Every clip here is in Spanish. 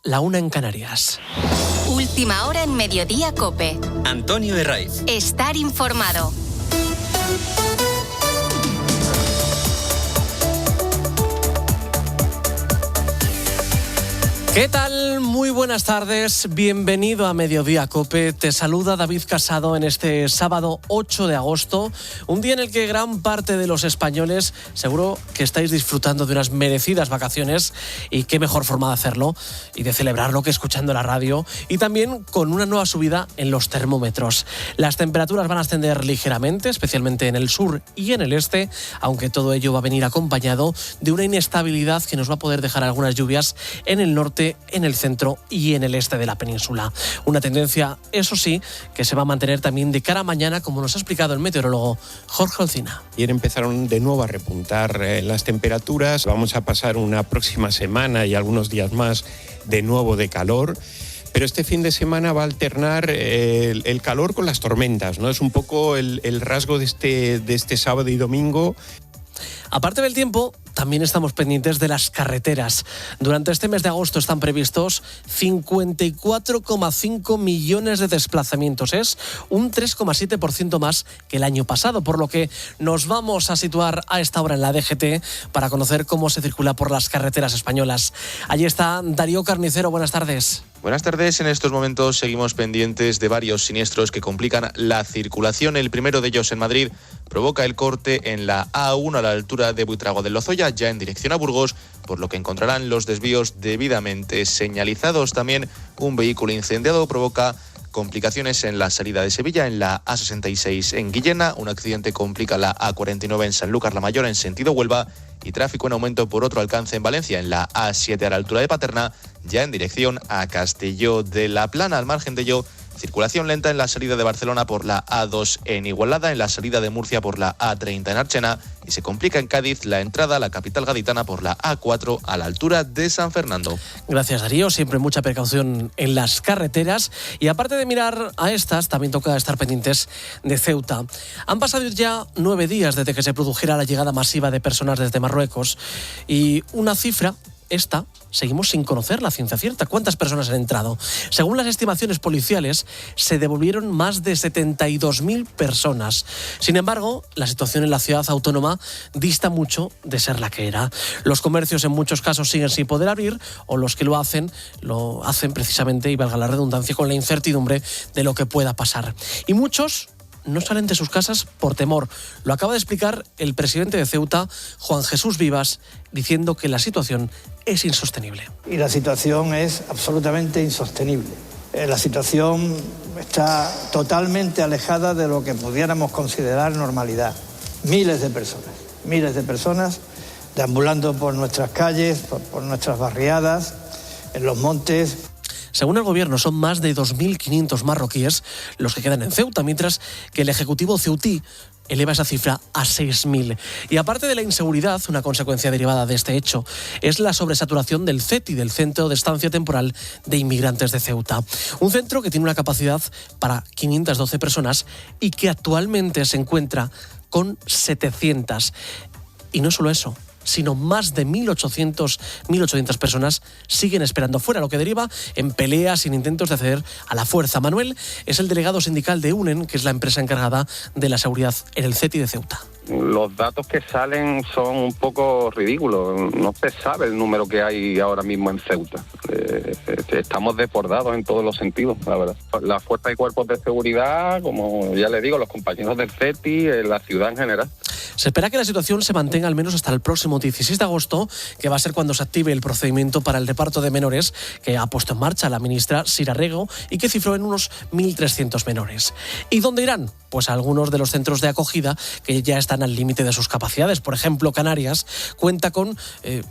la 1 en Canarias. Última hora en Mediodía COPE. Antonio Herraiz. Estar informado. ¿Qué tal? Muy buenas tardes, bienvenido a Mediodía COPE. Te saluda David Casado en este sábado 8 de agosto, un día en el que gran parte de los españoles seguro que estáis disfrutando de unas merecidas vacaciones, y qué mejor forma de hacerlo y de celebrarlo que escuchando la radio, y también con una nueva subida en los termómetros. Las temperaturas van a ascender ligeramente, especialmente en el sur y en el este, aunque todo ello va a venir acompañado de una inestabilidad que nos va a poder dejar algunas lluvias en el norte, en el centro y en el este de la península. Una tendencia, eso sí, que se va a mantener también de cara a mañana, como nos ha explicado el meteorólogo Jorge Olcina. Ayer empezaron de nuevo a repuntar las temperaturas. Vamos a pasar una próxima semana y algunos días más de nuevo de calor. Pero este fin de semana va a alternar el calor con las tormentas, ¿no? Es un poco el rasgo de este sábado y domingo. Aparte del tiempo, también estamos pendientes de las carreteras. Durante este mes de agosto están previstos 54,5 millones de desplazamientos. Es un 3,7% más que el año pasado, por lo que nos vamos a situar a esta hora en la DGT para conocer cómo se circula por las carreteras españolas. Allí está Darío Carnicero, buenas tardes. Buenas tardes, en estos momentos seguimos pendientes de varios siniestros que complican la circulación. El primero de ellos en Madrid provoca el corte en la A1 a la altura de Buitrago de Lozoya, ya en dirección a Burgos, por lo que encontrarán los desvíos debidamente señalizados. También un vehículo incendiado provoca complicaciones en la salida de Sevilla, en la A66 en Guillena. Un accidente complica la A49 en Sanlúcar la Mayor en sentido Huelva, y tráfico en aumento por otro alcance en Valencia, en la A7 a la altura de Paterna, ya en dirección a Castelló de la Plana. Al margen de ello, circulación lenta en la salida de Barcelona por la A2 en Igualada, en la salida de Murcia por la A30 en Archena, y se complica en Cádiz la entrada a la capital gaditana por la A4 a la altura de San Fernando. Gracias, Darío. Siempre mucha precaución en las carreteras. Y aparte de mirar a estas, también toca estar pendientes de Ceuta. Han pasado ya 9 días desde que se produjera la llegada masiva de personas desde Marruecos, y una cifra, esta, seguimos sin conocer la ciencia cierta. ¿Cuántas personas han entrado? Según las estimaciones policiales, se devolvieron más de 72.000 personas. Sin embargo, la situación en la ciudad autónoma dista mucho de ser la que era. Los comercios en muchos casos siguen sin poder abrir, o los que lo hacen precisamente, y valga la redundancia, con la incertidumbre de lo que pueda pasar. Y muchos no salen de sus casas por temor. Lo acaba de explicar el presidente de Ceuta, Juan Jesús Vivas, diciendo que la situación es insostenible. Y la situación es absolutamente insostenible. La situación está totalmente alejada de lo que pudiéramos considerar normalidad. Miles de personas deambulando por nuestras calles, por nuestras barriadas, en los montes. Según el gobierno, son más de 2.500 marroquíes los que quedan en Ceuta, mientras que el Ejecutivo ceutí eleva esa cifra a 6.000. Y aparte de la inseguridad, una consecuencia derivada de este hecho es la sobresaturación del CETI, del Centro de Estancia Temporal de Inmigrantes de Ceuta. Un centro que tiene una capacidad para 512 personas y que actualmente se encuentra con 700. Y no solo eso, sino más de 1.800 personas siguen esperando fuera, lo que deriva en peleas y en intentos de acceder a la fuerza. Manuel es el delegado sindical de UNEN, que es la empresa encargada de la seguridad en el CETI de Ceuta. Los datos que salen son un poco ridículos. No se sabe el número que hay ahora mismo en Ceuta. Estamos desbordados en todos los sentidos, la verdad. La fuerza y cuerpos de seguridad, como ya le digo, los compañeros del CETI, la ciudad en general. Se espera que la situación se mantenga al menos hasta el próximo 16 de agosto, que va a ser cuando se active el procedimiento para el reparto de menores que ha puesto en marcha la ministra Sira Rego y que cifró en unos 1.300 menores. ¿Y dónde irán? Pues a algunos de los centros de acogida que ya están al límite de sus capacidades. Por ejemplo, Canarias cuenta con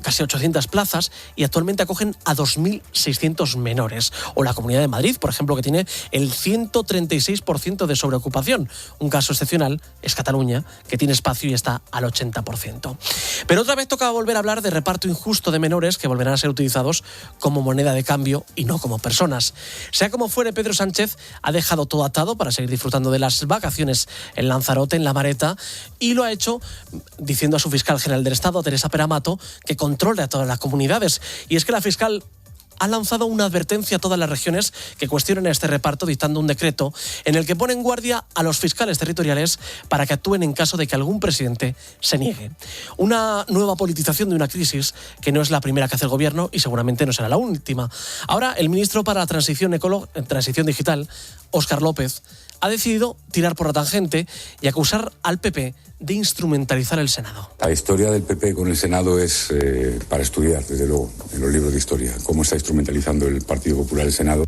casi 800 plazas y actualmente acogen a 2.600 menores. O la Comunidad de Madrid, por ejemplo, que tiene el 136% de sobreocupación. Un caso excepcional es Cataluña, que tiene espacio y está al 80%. Pero otra vez toca volver a hablar de reparto injusto de menores que volverán a ser utilizados como moneda de cambio y no como personas. Sea como fuere, Pedro Sánchez ha dejado todo atado para seguir disfrutando de las vacaciones en Lanzarote, en La Mareta, y lo ha hecho diciendo a su fiscal general del Estado, a Teresa Peramato, que controle a todas las comunidades. Y es que la fiscal ha lanzado una advertencia a todas las regiones que cuestionen este reparto, dictando un decreto en el que pone en guardia a los fiscales territoriales para que actúen en caso de que algún presidente se niegue. Una nueva politización de una crisis que no es la primera que hace el gobierno y seguramente no será la última. Ahora, el ministro para la transición digital, Óscar López, ha decidido tirar por la tangente y acusar al PP de instrumentalizar el Senado. La historia del PP con el Senado es para estudiar, desde luego, en los libros de historia, cómo está instrumentalizando el Partido Popular el Senado.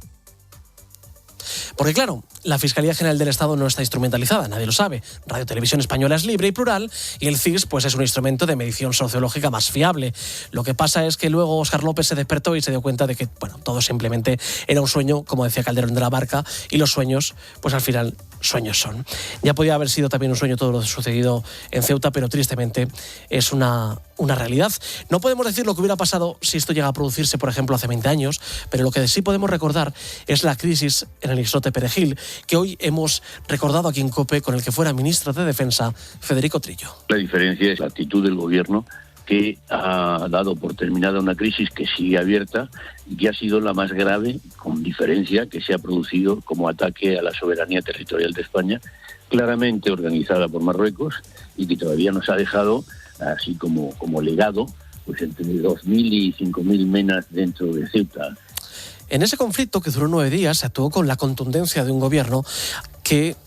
Porque claro, la Fiscalía General del Estado no está instrumentalizada, nadie lo sabe. Radio Televisión Española es libre y plural y el CIS pues es un instrumento de medición sociológica más fiable. Lo que pasa es que luego Óscar López se despertó y se dio cuenta de que todo simplemente era un sueño, como decía Calderón de la Barca, y los sueños, pues al final sueños son. Ya podía haber sido también un sueño todo lo sucedido en Ceuta, pero tristemente es una realidad. No podemos decir lo que hubiera pasado si esto llega a producirse, por ejemplo, hace 20 años, pero lo que sí podemos recordar es la crisis en el islote Perejil, que hoy hemos recordado aquí en COPE con el que fuera ministro de Defensa, Federico Trillo. La diferencia es la actitud del gobierno, que ha dado por terminada una crisis que sigue abierta y que ha sido la más grave, con diferencia, que se ha producido como ataque a la soberanía territorial de España, claramente organizada por Marruecos y que todavía nos ha dejado, así como legado, pues entre 2.000 y 5.000 menas dentro de Ceuta. En ese conflicto, que duró 9 días, se actuó con la contundencia de un gobierno que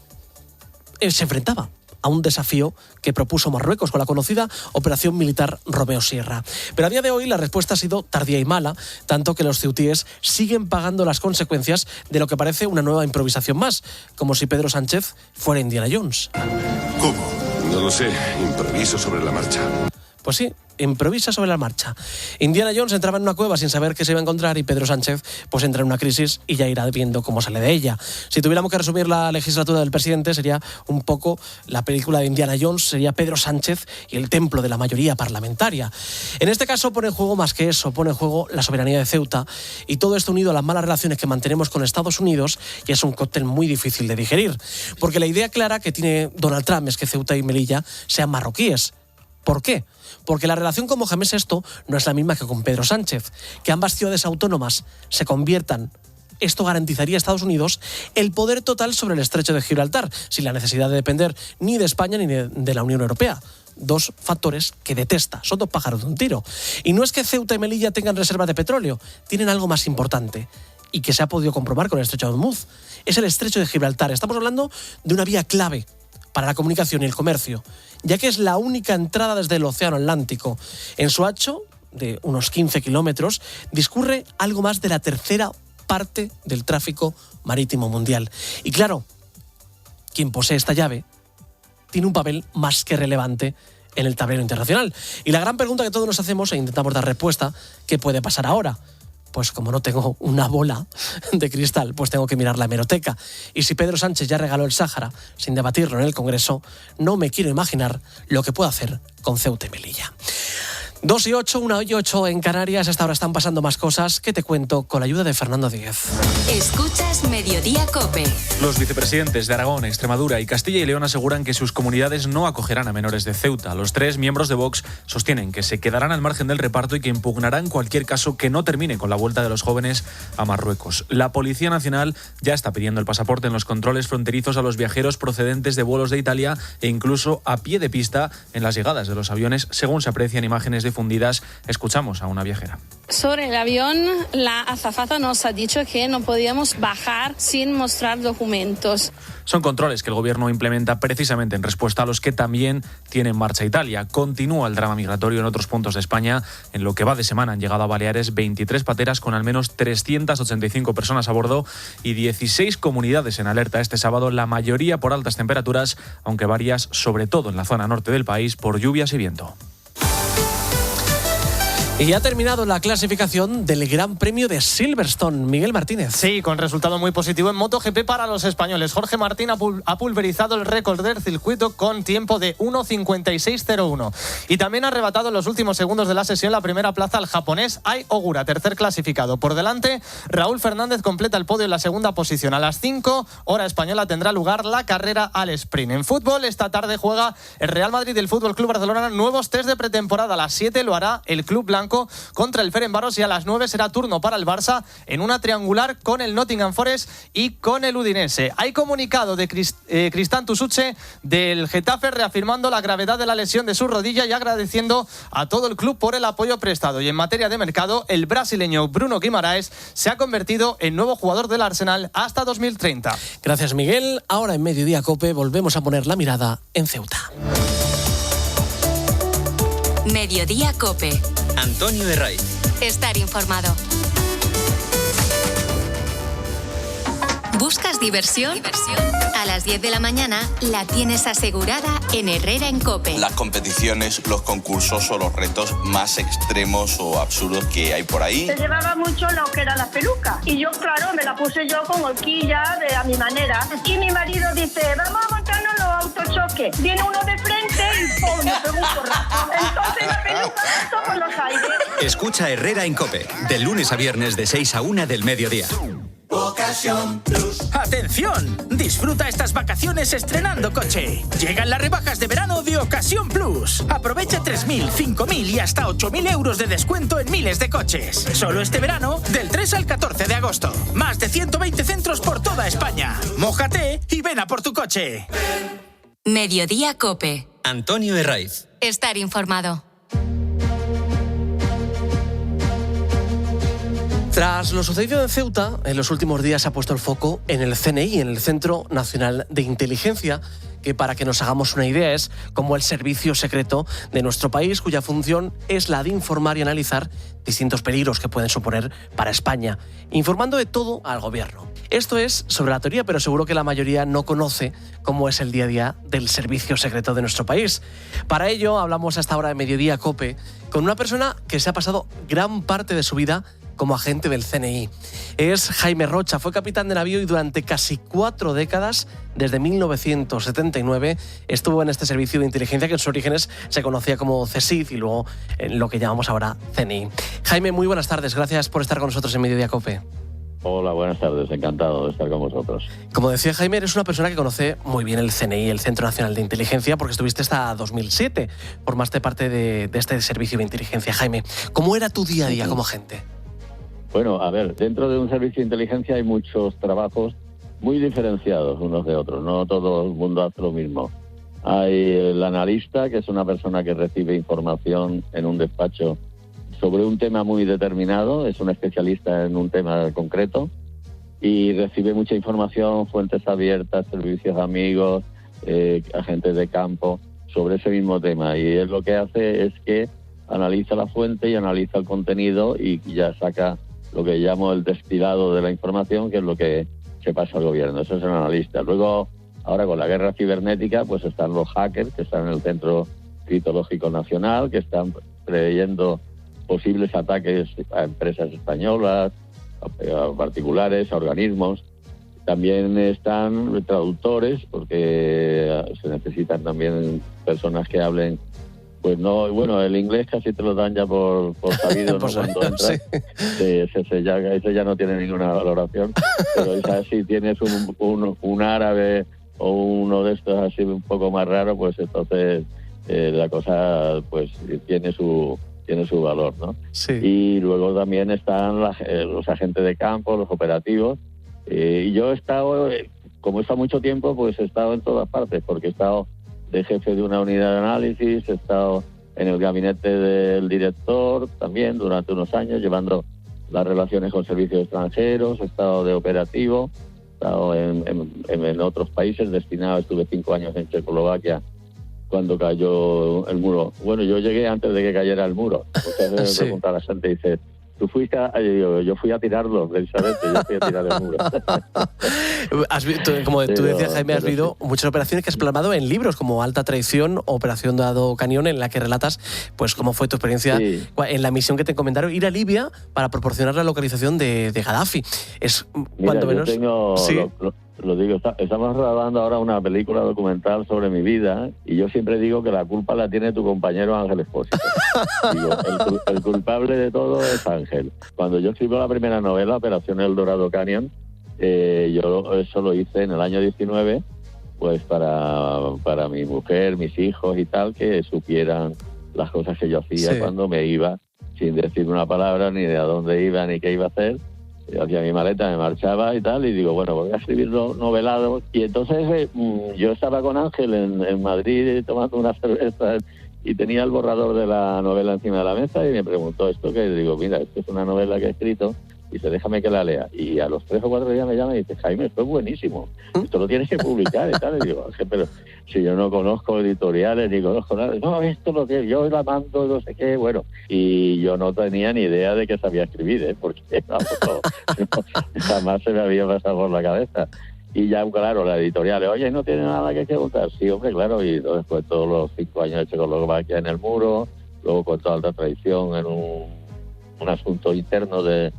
se enfrentaba a un desafío que propuso Marruecos con la conocida Operación Militar Romeo Sierra. Pero a día de hoy la respuesta ha sido tardía y mala, tanto que los ceutíes siguen pagando las consecuencias de lo que parece una nueva improvisación más, como si Pedro Sánchez fuera Indiana Jones. ¿Cómo? No lo sé, improviso sobre la marcha. Pues sí, improvisa sobre la marcha. Indiana Jones entraba en una cueva sin saber qué se iba a encontrar y Pedro Sánchez pues entra en una crisis y ya irá viendo cómo sale de ella. Si tuviéramos que resumir la legislatura del presidente, sería un poco la película de Indiana Jones, sería Pedro Sánchez y el templo de la mayoría parlamentaria. En este caso pone en juego más que eso, pone en juego la soberanía de Ceuta y todo esto unido a las malas relaciones que mantenemos con Estados Unidos y es un cóctel muy difícil de digerir. Porque la idea clara que tiene Donald Trump es que Ceuta y Melilla sean marroquíes. ¿Por qué? Porque la relación con Mohamed VI no es la misma que con Pedro Sánchez. Que ambas ciudades autónomas se conviertan, esto garantizaría a Estados Unidos el poder total sobre el estrecho de Gibraltar, sin la necesidad de depender ni de España ni de la Unión Europea. Dos factores que detesta, son dos pájaros de un tiro. Y no es que Ceuta y Melilla tengan reservas de petróleo, tienen algo más importante y que se ha podido comprobar con el estrecho de Hormuz. Es el estrecho de Gibraltar. Estamos hablando de una vía clave para la comunicación y el comercio, ya que es la única entrada desde el Océano Atlántico. En su ancho, de unos 15 kilómetros, discurre algo más de la tercera parte del tráfico marítimo mundial. Y claro, quien posee esta llave tiene un papel más que relevante en el tablero internacional. Y la gran pregunta que todos nos hacemos e intentamos dar respuesta, ¿qué puede pasar ahora? Pues como no tengo una bola de cristal, pues tengo que mirar la hemeroteca. Y si Pedro Sánchez ya regaló el Sáhara sin debatirlo en el Congreso, no me quiero imaginar lo que puede hacer con Ceuta y Melilla. 2 y 8, 1 y 8 en Canarias. Hasta ahora están pasando más cosas que te cuento con la ayuda de Fernando Díez. Escuchas Mediodía COPE. Los vicepresidentes de Aragón, Extremadura y Castilla y León aseguran que sus comunidades no acogerán a menores de Ceuta. Los 3 miembros de Vox sostienen que se quedarán al margen del reparto y que impugnarán cualquier caso que no termine con la vuelta de los jóvenes a Marruecos. La Policía Nacional ya está pidiendo el pasaporte en los controles fronterizos a los viajeros procedentes de vuelos de Italia e incluso a pie de pista en las llegadas de los aviones, según se aprecian imágenes difundidas. Escuchamos a una viajera. Sobre el avión, la azafata nos ha dicho que no podíamos bajar sin mostrar documentos. Son controles que el gobierno implementa precisamente en respuesta a los que también tiene en marcha Italia. Continúa el drama migratorio en otros puntos de España. En lo que va de semana han llegado a Baleares 23 pateras con al menos 385 personas a bordo y 16 comunidades en alerta este sábado, la mayoría por altas temperaturas, aunque varias, sobre todo en la zona norte del país, por lluvias y viento. Y ha terminado la clasificación del Gran Premio de Silverstone. Miguel Martínez. Sí, con resultado muy positivo en MotoGP para los españoles. Jorge Martín ha pulverizado el récord del circuito con tiempo de 1.56.01. Y también ha arrebatado en los últimos segundos de la sesión la primera plaza al japonés Ai Ogura, tercer clasificado. Por delante, Raúl Fernández completa el podio en la segunda posición. A las 5, hora española, tendrá lugar la carrera al sprint. En fútbol, esta tarde juega el Real Madrid y el Fútbol Club Barcelona nuevos test de pretemporada. A las 7 lo hará el Club Blanco Mónaco contra el Ferencváros, y a las 9 será turno para el Barça en una triangular con el Nottingham Forest y con el Udinese. Hay comunicado de Cristán Tusuche del Getafe reafirmando la gravedad de la lesión de su rodilla y agradeciendo a todo el club por el apoyo prestado. Y en materia de mercado, el brasileño Bruno Guimaraes se ha convertido en nuevo jugador del Arsenal hasta 2030. Gracias, Miguel. Ahora en Mediodía COPE volvemos a poner la mirada en Ceuta. Mediodía COPE. Antonio Herraiz. Estar informado. ¿Buscas diversión? A las 10 de la mañana la tienes asegurada en Herrera en COPE. Las competiciones, los concursos o los retos más extremos o absurdos que hay por ahí. Se llevaba mucho lo que era la peluca. Y yo, claro, me la puse yo con horquilla a mi manera. Y mi marido dice, vamos a montarnos los autochoques. Viene uno de frente y ¡pum! Me pegó un porrazo. Entonces la peluca pasó por los aires. Escucha Herrera en COPE, de lunes a viernes de 6 a 1 del mediodía. Ocasión Plus. ¡Atención! Disfruta estas vacaciones estrenando coche. Llegan las rebajas de verano de Ocasión Plus. Aprovecha 3.000, 5.000 y hasta 8.000 euros de descuento en miles de coches. Solo este verano, del 3 al 14 de agosto. Más de 120 centros por toda España. Mójate y ven a por tu coche. Mediodía COPE. Antonio Herraiz. Estar informado. Tras lo sucedido en Ceuta, en los últimos días se ha puesto el foco en el CNI, en el Centro Nacional de Inteligencia, que para que nos hagamos una idea es como el servicio secreto de nuestro país, cuya función es la de informar y analizar distintos peligros que pueden suponer para España, informando de todo al gobierno. Esto es sobre la teoría, pero seguro que la mayoría no conoce cómo es el día a día del servicio secreto de nuestro país. Para ello hablamos a esta hora de Mediodía COPE con una persona que se ha pasado gran parte de su vida como agente del CNI. Es Jaime Rocha, fue capitán de navío y durante casi 4 décadas, desde 1979, estuvo en este servicio de inteligencia que en sus orígenes se conocía como CSIC y luego en lo que llamamos ahora CNI. Jaime, muy buenas tardes, gracias por estar con nosotros en Mediodía COPE. Hola, buenas tardes, encantado de estar con vosotros. Como decía Jaime, eres una persona que conoce muy bien el CNI, el Centro Nacional de Inteligencia, porque estuviste hasta 2007, formaste parte de este servicio de inteligencia. Jaime, ¿cómo era tu día a día como agente? Bueno, a ver, dentro de un servicio de inteligencia hay muchos trabajos muy diferenciados unos de otros, no todo el mundo hace lo mismo. Hay el analista, que es una persona que recibe información en un despacho sobre un tema muy determinado, es un especialista en un tema concreto y recibe mucha información, fuentes abiertas, servicios amigos, agentes de campo, sobre ese mismo tema. Y él lo que hace es que analiza la fuente y analiza el contenido y ya saca lo que llamo el destilado de la información, que es lo que se pasa al gobierno. Eso es el analista. Luego, ahora con la guerra cibernética, pues están los hackers, que están en el Centro Criptológico Nacional, que están preveyendo posibles ataques a empresas españolas, a particulares, a organismos. También están traductores, porque se necesitan también personas que hablen. Pues no, bueno, el inglés casi te lo dan ya por sabido, ¿no? Cuando entras, ese ya no tiene ninguna valoración, pero esa, si tienes un árabe o uno de estos así un poco más raro, pues entonces la cosa pues tiene su valor, ¿no? Sí. Y luego también están los agentes de campo, los operativos, y yo he estado, como he estado mucho tiempo, pues he estado en todas partes, porque he estado de jefe de una unidad de análisis, he estado en el gabinete del director también durante unos años, llevando las relaciones con servicios extranjeros, he estado de operativo, he estado en otros países, estuve 5 años en Checoslovaquia cuando cayó el muro. Bueno, yo llegué antes de que cayera el muro. Muchas veces me pregunta la gente, dice, ¿tú fuiste yo fui a tirarlo, precisamente, yo fui a tirar el muro. Como tú decías, Jaime, has vivido muchas operaciones que has plasmado en libros, como Alta Traición, Operación Dado Cañón, en la que relatas pues cómo fue tu experiencia en la misión que te encomendaron, ir a Libia para proporcionar la localización de Gaddafi. Es cuando menos... Lo digo, estamos grabando ahora una película documental sobre mi vida y yo siempre digo que la culpa la tiene tu compañero Ángel Expósito. Digo, el culpable de todo es Ángel. Cuando yo escribo la primera novela, Operación El Dorado Canyon, yo eso lo hice en el año 19, pues para mi mujer, mis hijos y tal, que supieran las cosas que yo hacía cuando me iba sin decir una palabra, ni de a dónde iba, ni qué iba a hacer. Yo hacía mi maleta, me marchaba y tal, y digo, bueno, voy a escribir novelados. Y entonces yo estaba con Ángel en Madrid tomando una cerveza y tenía el borrador de la novela encima de la mesa y me preguntó esto, que digo, mira, esto es una novela que he escrito, y dice, déjame que la lea. Y a los 3 o 4 días me llama y dice, Jaime, esto es buenísimo, esto lo tienes que publicar y tal. Y digo, Ángel, pero si yo no conozco editoriales ni conozco nada, no, esto lo que yo la mando, no sé qué, bueno. Y yo no tenía ni idea de que sabía escribir, porque jamás se me había pasado por la cabeza. Y ya, claro, la editorial, oye, no tiene nada que preguntar. Sí, hombre, claro, y después todos los 5 años de Checoslovaquia en el muro, luego con toda alta traición en un asunto interno del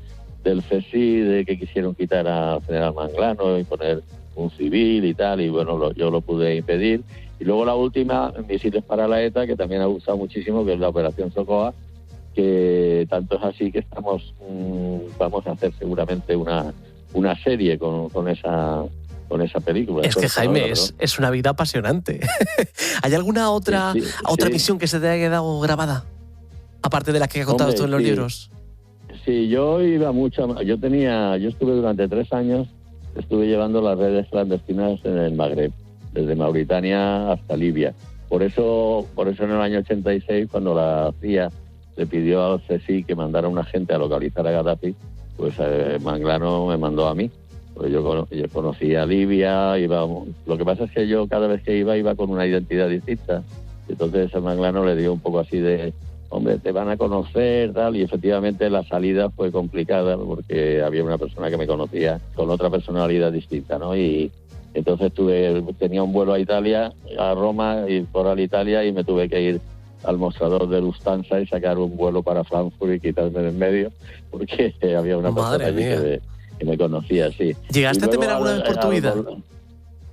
CSI, de que quisieron quitar a General Manglano y poner un civil y tal, y bueno, yo lo pude impedir. Y luego la última, Misiles para la ETA, que también ha gustado muchísimo, que es la Operación Socoa, que tanto es así que vamos a hacer seguramente una serie con esa película. Es que, Jaime, es una vida apasionante. ¿Hay alguna otra misión que se te haya quedado grabada? Aparte de la que he contado tú en los libros. Sí, yo iba mucho. Yo estuve durante 3 años, estuve llevando las redes clandestinas en el Magreb, desde Mauritania hasta Libia. Por eso en el año 86, cuando la CIA le pidió al CSI que mandara un agente a localizar a Gaddafi, pues Manglano me mandó a mí. Pues yo conocía Libia, lo que pasa es que yo cada vez que iba con una identidad distinta. Entonces a Manglano le dio un poco así de, hombre, te van a conocer, tal, y efectivamente la salida fue complicada porque había una persona que me conocía con otra personalidad distinta, ¿no? Y entonces tenía un vuelo a Italia, a Roma, y por Alitalia, y me tuve que ir al mostrador de Lufthansa y sacar un vuelo para Frankfurt y quitarme de en medio, porque había una persona allí que me conocía, sí. ¿Llegaste a temer alguna vez por tu vida?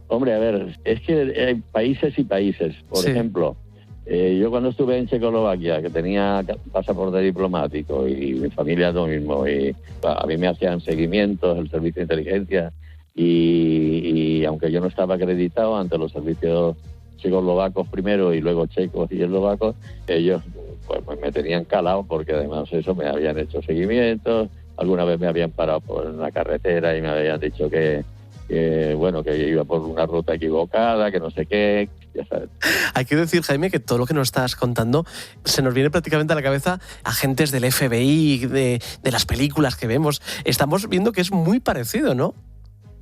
Hombre, a ver, es que hay países y países. Por ejemplo, yo cuando estuve en Checoslovaquia, que tenía pasaporte diplomático y mi familia lo mismo, y a mí me hacían seguimientos, el servicio de inteligencia, y aunque yo no estaba acreditado ante los servicios checoslovacos primero y luego checos y eslovacos, ellos pues me tenían calado porque además eso me habían hecho seguimientos, alguna vez me habían parado por la carretera y me habían dicho que iba por una ruta equivocada, que no sé qué, ya sabes. Hay que decir, Jaime, que todo lo que nos estás contando se nos viene prácticamente a la cabeza agentes del FBI, de las películas que vemos. Estamos viendo que es muy parecido, ¿no?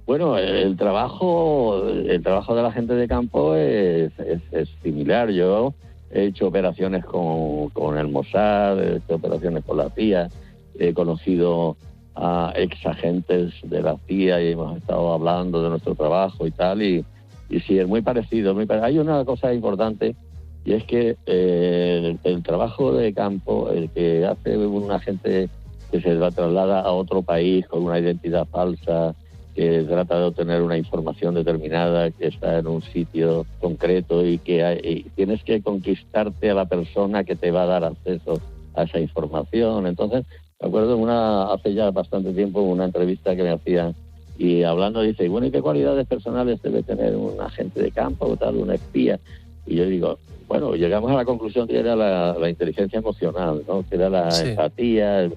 Bueno, el trabajo de la gente de campo es similar. Yo he hecho operaciones con el Mossad, he hecho operaciones con la CIA, he conocido a ex agentes de la CIA y hemos estado hablando de nuestro trabajo y tal, y sí, es muy parecido. Hay una cosa importante, y es que el trabajo de campo, el que hace un agente que se traslada a otro país con una identidad falsa, que trata de obtener una información determinada, que está en un sitio concreto y tienes que conquistarte a la persona que te va a dar acceso a esa información. Entonces, me acuerdo hace ya bastante tiempo, una entrevista que me hacían y hablando dice, bueno, ¿y qué cualidades personales debe tener un agente de campo o tal, un espía? Y yo digo, bueno, llegamos a la conclusión que era la inteligencia emocional, ¿no? Que era la empatía, el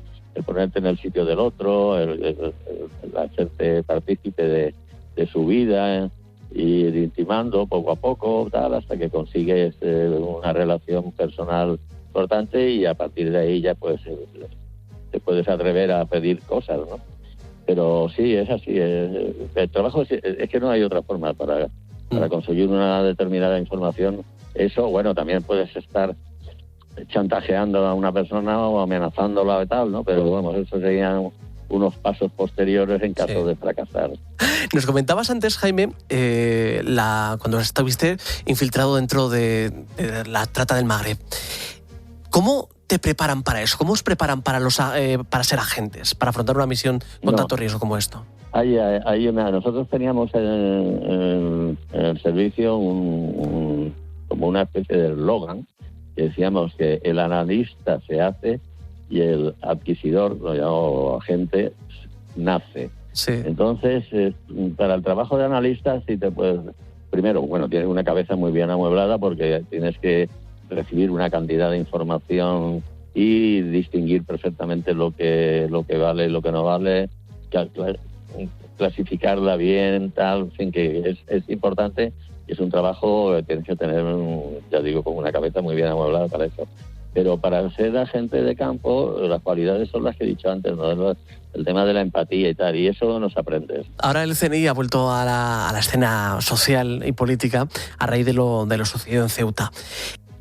ponerte en el sitio del otro, el hacerte partícipe de su vida, y ir intimando poco a poco, tal, hasta que consigues una relación personal importante, y a partir de ahí ya pues te puedes atrever a pedir cosas, ¿no? Pero sí, es así. El trabajo es que no hay otra forma para conseguir una determinada información. Eso, bueno, también puedes estar chantajeando a una persona o amenazándola y tal, ¿no? Pero vamos, eso serían unos pasos posteriores en caso de fracasar. Nos comentabas antes, Jaime, cuando estuviste infiltrado dentro de la trata del Magreb. ¿Cómo te preparan para eso? ¿Cómo os preparan para ser agentes, para afrontar una misión con tanto riesgo como esto? Nosotros teníamos en el servicio como una especie de eslogan, que decíamos que el analista se hace y el adquisidor, lo llamamos agente, nace. Sí. Entonces, para el trabajo de analista, sí te puedes... Primero, bueno, tienes una cabeza muy bien amueblada porque tienes que recibir una cantidad de información y distinguir perfectamente lo que vale y lo que no vale, clasificarla bien, tal, en fin, que es importante y es un trabajo que tienes que tener, ya digo, con una cabeza muy bien amueblada para eso. Pero para ser agente de campo, las cualidades son las que he dicho antes, ¿no? El tema de la empatía y tal, y eso no se aprende. Ahora el CNI ha vuelto a la escena social y política a raíz de lo sucedido en Ceuta.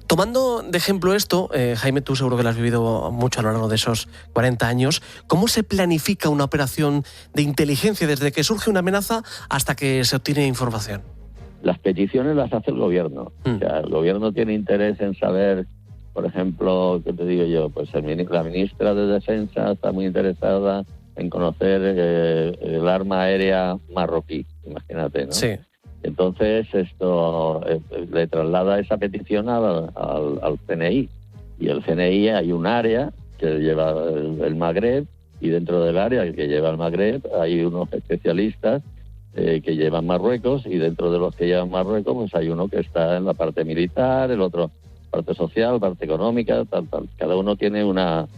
Tomando de ejemplo esto, Jaime, tú seguro que lo has vivido mucho a lo largo de esos 40 años, ¿cómo se planifica una operación de inteligencia desde que surge una amenaza hasta que se obtiene información? Las peticiones las hace el gobierno. O sea, el gobierno tiene interés en saber, por ejemplo, ¿qué te digo yo? Pues la ministra de Defensa está muy interesada en conocer el arma aérea marroquí, imagínate, ¿no? Sí. Entonces esto le traslada esa petición al CNI, y el CNI hay un área que lleva el Magreb, y dentro del área que lleva el Magreb hay unos especialistas que llevan Marruecos, y dentro de los que llevan Marruecos pues hay uno que está en la parte militar, el otro parte social, parte económica, tal. Cada uno tiene una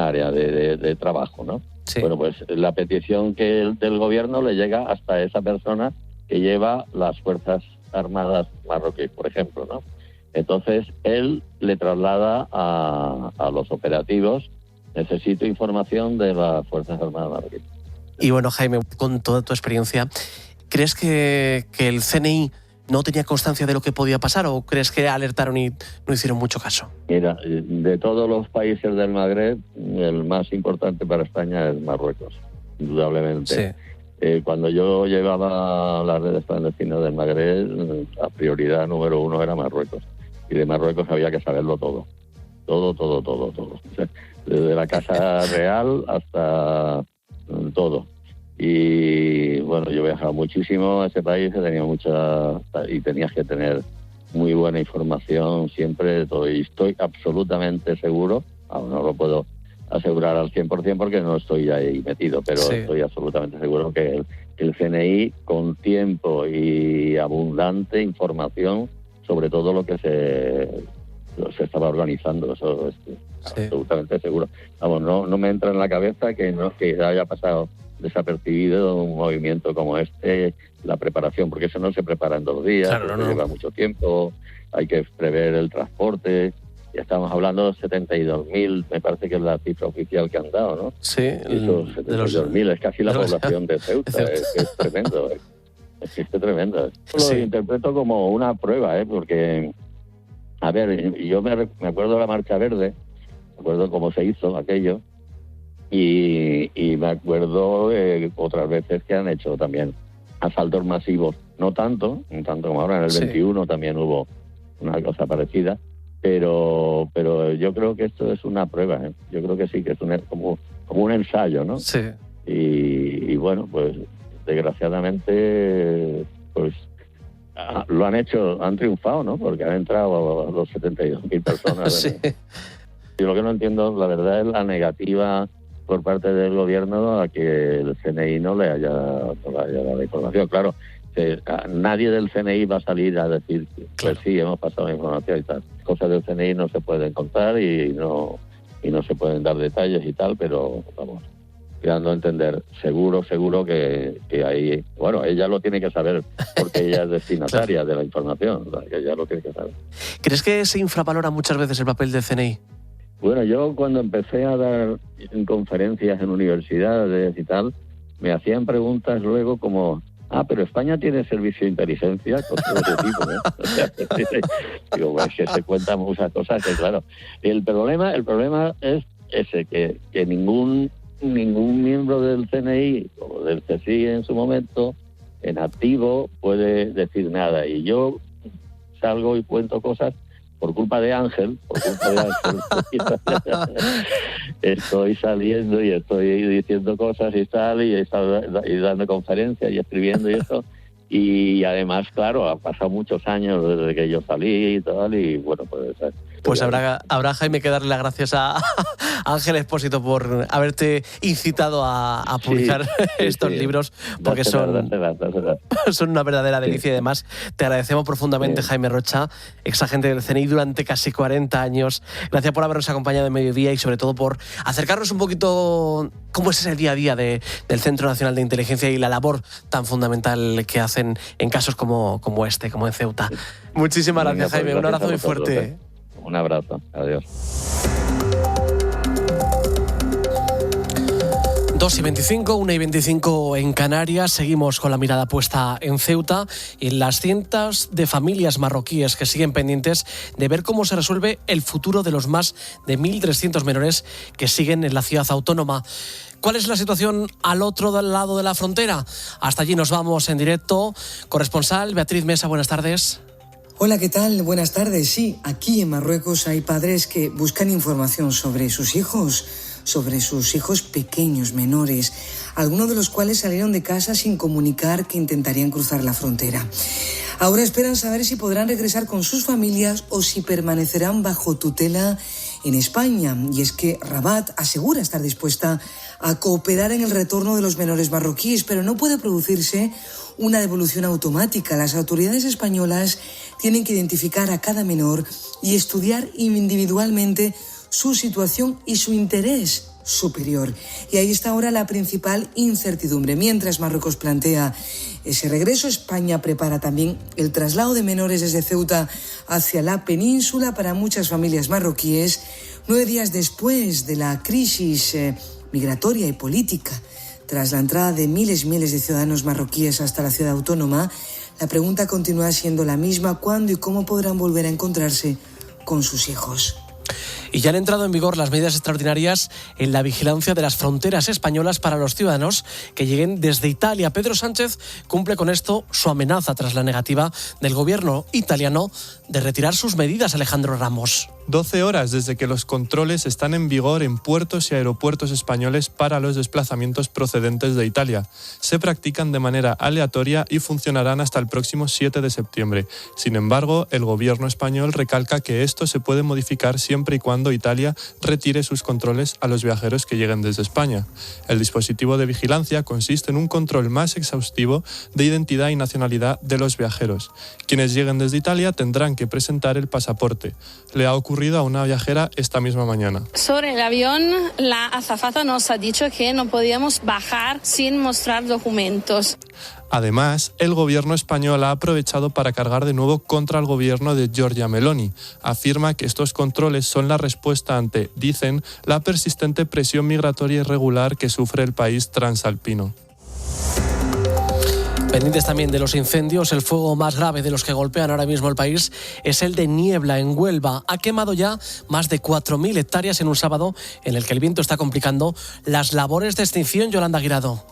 área de trabajo, ¿no? Sí. Bueno, pues la petición del gobierno le llega hasta esa persona que lleva las Fuerzas Armadas marroquíes, por ejemplo, ¿no? Entonces, él le traslada a los operativos: necesito información de las Fuerzas Armadas marroquíes. Y bueno, Jaime, con toda tu experiencia, ¿crees que el CNI no tenía constancia de lo que podía pasar, o crees que alertaron y no hicieron mucho caso? Mira, de todos los países del Magreb, el más importante para España es Marruecos, indudablemente. Sí. Cuando yo llevaba las redes clandestinas del Magreb, la prioridad número 1 era Marruecos. Y de Marruecos había que saberlo todo. Todo. O sea, desde la Casa Real hasta todo. Y bueno, yo viajaba muchísimo a ese país, tenías que tener muy buena información siempre de todo. Y estoy absolutamente seguro, aún no lo puedo asegurar al 100% porque no estoy ahí metido, pero sí, estoy absolutamente seguro que el CNI, con tiempo y abundante información sobre todo lo que se estaba organizando, eso es absolutamente seguro. Vamos, no me entra en la cabeza que haya pasado desapercibido un movimiento como este, la preparación, porque eso no se prepara en 2 días, claro, lleva mucho tiempo, hay que prever el transporte. Ya estamos hablando de 72.000, me parece que es la cifra oficial que han dado, ¿no? Sí. Esos 72.000 es casi la población de Ceuta, es tremendo. Es tremendo. Lo interpreto como una prueba, porque, a ver, yo me acuerdo de la Marcha Verde, me acuerdo cómo se hizo aquello, y me acuerdo otras veces que han hecho también asaltos masivos, no tanto como ahora, en el 21 también hubo una cosa parecida. Pero yo creo que esto es una prueba, Yo creo que sí, que es como un ensayo, ¿no? Sí. Y bueno, pues desgraciadamente, pues lo han hecho, han triunfado, ¿no? Porque han entrado a los 72.000 personas. Sí. Y lo que no entiendo, la verdad, es la negativa por parte del gobierno a que el CNI no le haya dado la información. Claro, nadie del CNI va a salir a decir, pues sí, hemos pasado la información y tal. Cosas del CNI no se pueden contar y no se pueden dar detalles y tal, pero vamos, dando a entender, seguro que ahí, bueno, ella lo tiene que saber porque ella es destinataria de la información, ella lo tiene que saber. ¿Crees que se infravalora muchas veces el papel del CNI? Bueno, yo cuando empecé a dar conferencias en universidades y tal, me hacían preguntas luego como: pero España tiene servicio de inteligencia, cosas de ese tipo, O sea, digo, pues que se cuentan muchas cosas que, claro. El problema es ese, que ningún miembro del CNI o del CSI en su momento, en activo, puede decir nada. Y yo salgo y cuento cosas por culpa de Ángel, estoy saliendo y estoy diciendo cosas y tal, y dando conferencias y escribiendo y eso. Y además, claro, han pasado muchos años desde que yo salí y tal, y bueno, pues Pues habrá, Jaime, que darle las gracias a Ángel Expósito por haberte incitado a publicar estos libros, porque son una verdadera delicia. Y además, te agradecemos profundamente, Jaime Rocha, exagente del CNI durante casi 40 años. Gracias por habernos acompañado en Mediodía y sobre todo por acercarnos un poquito cómo es el día a día del Centro Nacional de Inteligencia y la labor tan fundamental que hacen en casos como este, como en Ceuta. Muchísimas gracias, Jaime. Un abrazo muy fuerte. Un abrazo. Adiós. 2:25, 1:25 en Canarias. Seguimos con la mirada puesta en Ceuta y en las cientos de familias marroquíes que siguen pendientes de ver cómo se resuelve el futuro de los más de 1.300 menores que siguen en la ciudad autónoma. ¿Cuál es la situación al otro lado de la frontera? Hasta allí nos vamos en directo. Corresponsal Beatriz Mesa, buenas tardes. Hola, ¿qué tal? Buenas tardes. Sí, aquí en Marruecos hay padres que buscan información sobre sus hijos pequeños, menores, algunos de los cuales salieron de casa sin comunicar que intentarían cruzar la frontera. Ahora esperan saber si podrán regresar con sus familias o si permanecerán bajo tutela en España. Y es que Rabat asegura estar dispuesta a cooperar en el retorno de los menores marroquíes, pero no puede producirse una devolución automática. Las autoridades españolas tienen que identificar a cada menor y estudiar individualmente su situación y su interés superior. Y ahí está ahora la principal incertidumbre. Mientras Marruecos plantea ese regreso, España prepara también el traslado de menores desde Ceuta hacia la península para muchas familias marroquíes, 9 días después de la crisis migratoria y política. Tras la entrada de miles de ciudadanos marroquíes hasta la ciudad autónoma, la pregunta continúa siendo la misma: ¿cuándo y cómo podrán volver a encontrarse con sus hijos? Y ya han entrado en vigor las medidas extraordinarias en la vigilancia de las fronteras españolas para los ciudadanos que lleguen desde Italia. Pedro Sánchez cumple con esto su amenaza tras la negativa del gobierno italiano de retirar sus medidas. Alejandro Ramos. 12 horas desde que los controles están en vigor en puertos y aeropuertos españoles para los desplazamientos procedentes de Italia. Se practican de manera aleatoria y funcionarán hasta el próximo 7 de septiembre. Sin embargo, el gobierno español recalca que esto se puede modificar siempre y cuando Italia retire sus controles a los viajeros que lleguen desde España. El dispositivo de vigilancia consiste en un control más exhaustivo de identidad y nacionalidad de los viajeros. Quienes lleguen desde Italia tendrán que presentar el pasaporte. Le ha ocurrido a una viajera esta misma mañana. Sobre el avión, la azafata nos ha dicho que no podíamos bajar sin mostrar documentos. Además, el gobierno español ha aprovechado para cargar de nuevo contra el gobierno de Giorgia Meloni. Afirma que estos controles son la respuesta ante, dicen, la persistente presión migratoria irregular que sufre el país transalpino. Pendientes también de los incendios, el fuego más grave de los que golpean ahora mismo el país es el de Niebla, en Huelva. Ha quemado ya más de 4.000 hectáreas en un sábado en el que el viento está complicando las labores de extinción. Yolanda Guirado.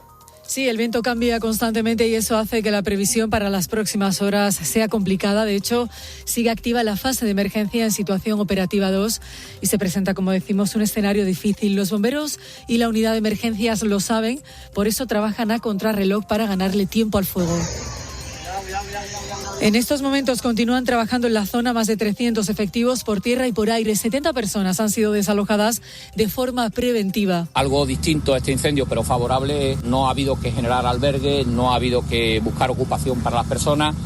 Sí, el viento cambia constantemente y eso hace que la previsión para las próximas horas sea complicada. De hecho, sigue activa la fase de emergencia en situación operativa 2 y se presenta, como decimos, un escenario difícil. Los bomberos y la unidad de emergencias lo saben, por eso trabajan a contrarreloj para ganarle tiempo al fuego. En estos momentos continúan trabajando en la zona más de 300 efectivos por tierra y por aire. 70 personas han sido desalojadas de forma preventiva. Algo distinto a este incendio, pero favorable. No ha habido que generar albergues, no ha habido que buscar ocupación para las personas.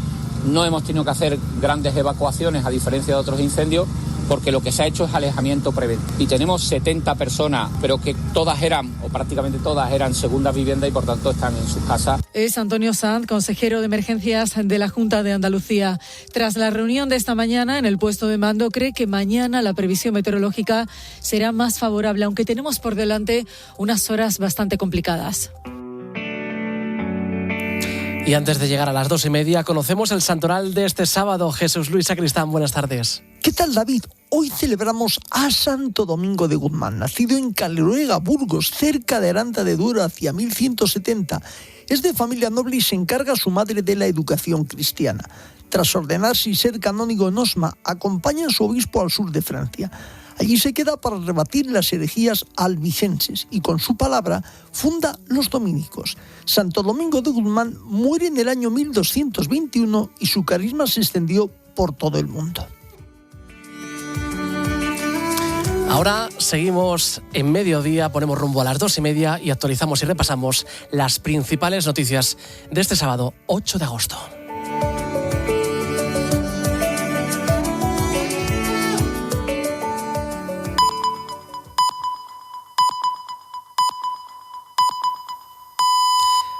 No hemos tenido que hacer grandes evacuaciones, a diferencia de otros incendios, porque lo que se ha hecho es alejamiento preventivo. Y tenemos 70 personas, pero que todas eran, o prácticamente todas eran segundas viviendas y por tanto están en sus casas. Es Antonio Sanz, consejero de emergencias de la Junta de Andalucía. Tras la reunión de esta mañana en el puesto de mando, cree que mañana la previsión meteorológica será más favorable, aunque tenemos por delante unas horas bastante complicadas. Y antes de llegar a las 2:30, conocemos el santoral de este sábado. Jesús Luis Sacristán, buenas tardes. ¿Qué tal, David? Hoy celebramos a Santo Domingo de Guzmán, nacido en Caleruega, Burgos, cerca de Aranda de Duero, hacia 1170. Es de familia noble y se encarga a su madre de la educación cristiana. Tras ordenarse y ser canónigo en Osma, acompaña a su obispo al sur de Francia. Allí se queda para rebatir las herejías albigenses y con su palabra funda los dominicos. Santo Domingo de Guzmán muere en el año 1221 y su carisma se extendió por todo el mundo. Ahora seguimos en mediodía, ponemos rumbo a las 2:30 y actualizamos y repasamos las principales noticias de este sábado 8 de agosto.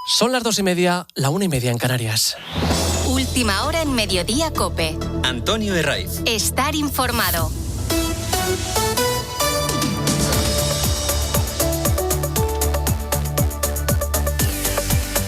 Son las 2:30, la 1:30 en Canarias. Última hora en Mediodía COPE. Antonio Herraiz. Estar informado.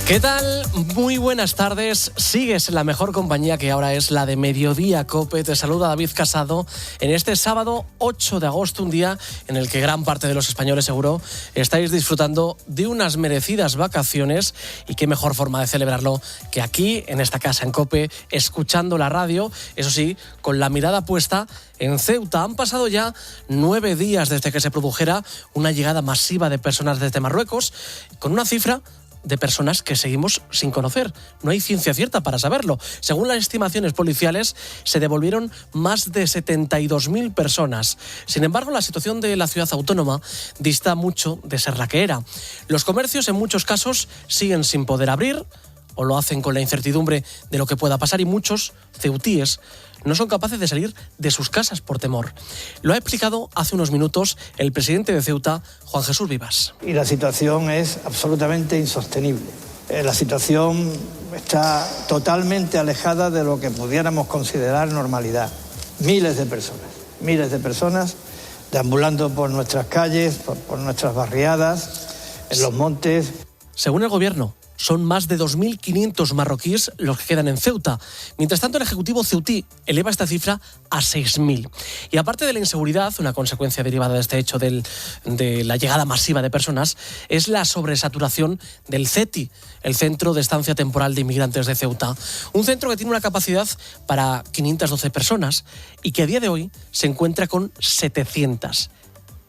¿Qué tal? Muy buenas tardes. Sigues en la mejor compañía, que ahora es la de Mediodía COPE. Te saluda David Casado en este sábado 8 de agosto, un día en el que gran parte de los españoles seguro estáis disfrutando de unas merecidas vacaciones, y qué mejor forma de celebrarlo que aquí, en esta casa en COPE, escuchando la radio, eso sí, con la mirada puesta en Ceuta. Han pasado ya 9 días desde que se produjera una llegada masiva de personas desde Marruecos, con una cifra de personas que seguimos sin conocer. No hay ciencia cierta para saberlo. Según las estimaciones policiales, se devolvieron más de 72.000 personas. Sin embargo, la situación de la ciudad autónoma dista mucho de ser la que era. Los comercios, en muchos casos, siguen sin poder abrir, o lo hacen con la incertidumbre de lo que pueda pasar, y muchos ceutíes no son capaces de salir de sus casas por temor. Lo ha explicado hace unos minutos el presidente de Ceuta, Juan Jesús Vivas. Y la situación es absolutamente insostenible. La situación está totalmente alejada de lo que pudiéramos considerar normalidad. Miles de personas deambulando por nuestras calles, por nuestras barriadas, en los montes. Según el gobierno, son más de 2.500 marroquíes los que quedan en Ceuta. Mientras tanto, el Ejecutivo ceutí eleva esta cifra a 6.000. Y aparte de la inseguridad, una consecuencia derivada de este hecho de la llegada masiva de personas, es la sobresaturación del CETI, el Centro de Estancia Temporal de Inmigrantes de Ceuta. Un centro que tiene una capacidad para 512 personas y que a día de hoy se encuentra con 700.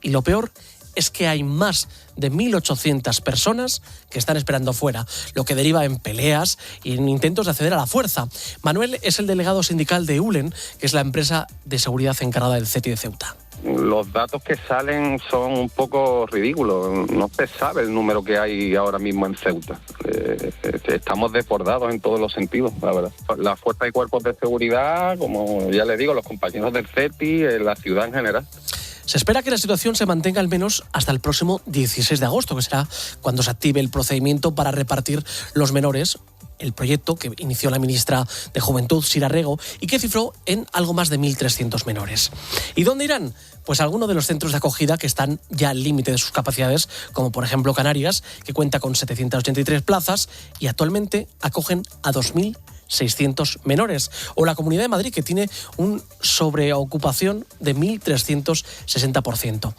Y lo peor es que hay más de 1.800 personas que están esperando fuera, lo que deriva en peleas y en intentos de acceder a la fuerza. Manuel es el delegado sindical de EULEN, que es la empresa de seguridad encargada del CETI de Ceuta. Los datos que salen son un poco ridículos. No se sabe el número que hay ahora mismo en Ceuta. Estamos desbordados en todos los sentidos, la verdad. La fuerza y cuerpos de seguridad, como ya le digo, los compañeros del CETI, la ciudad en general. Se espera que la situación se mantenga al menos hasta el próximo 16 de agosto, que será cuando se active el procedimiento para repartir los menores, el proyecto que inició la ministra de Juventud, Sira Rego, y que cifró en algo más de 1.300 menores. ¿Y dónde irán? Pues algunos de los centros de acogida que están ya al límite de sus capacidades, como por ejemplo Canarias, que cuenta con 783 plazas y actualmente acogen a 2.600 menores, o la Comunidad de Madrid, que tiene un sobreocupación de 1.360%.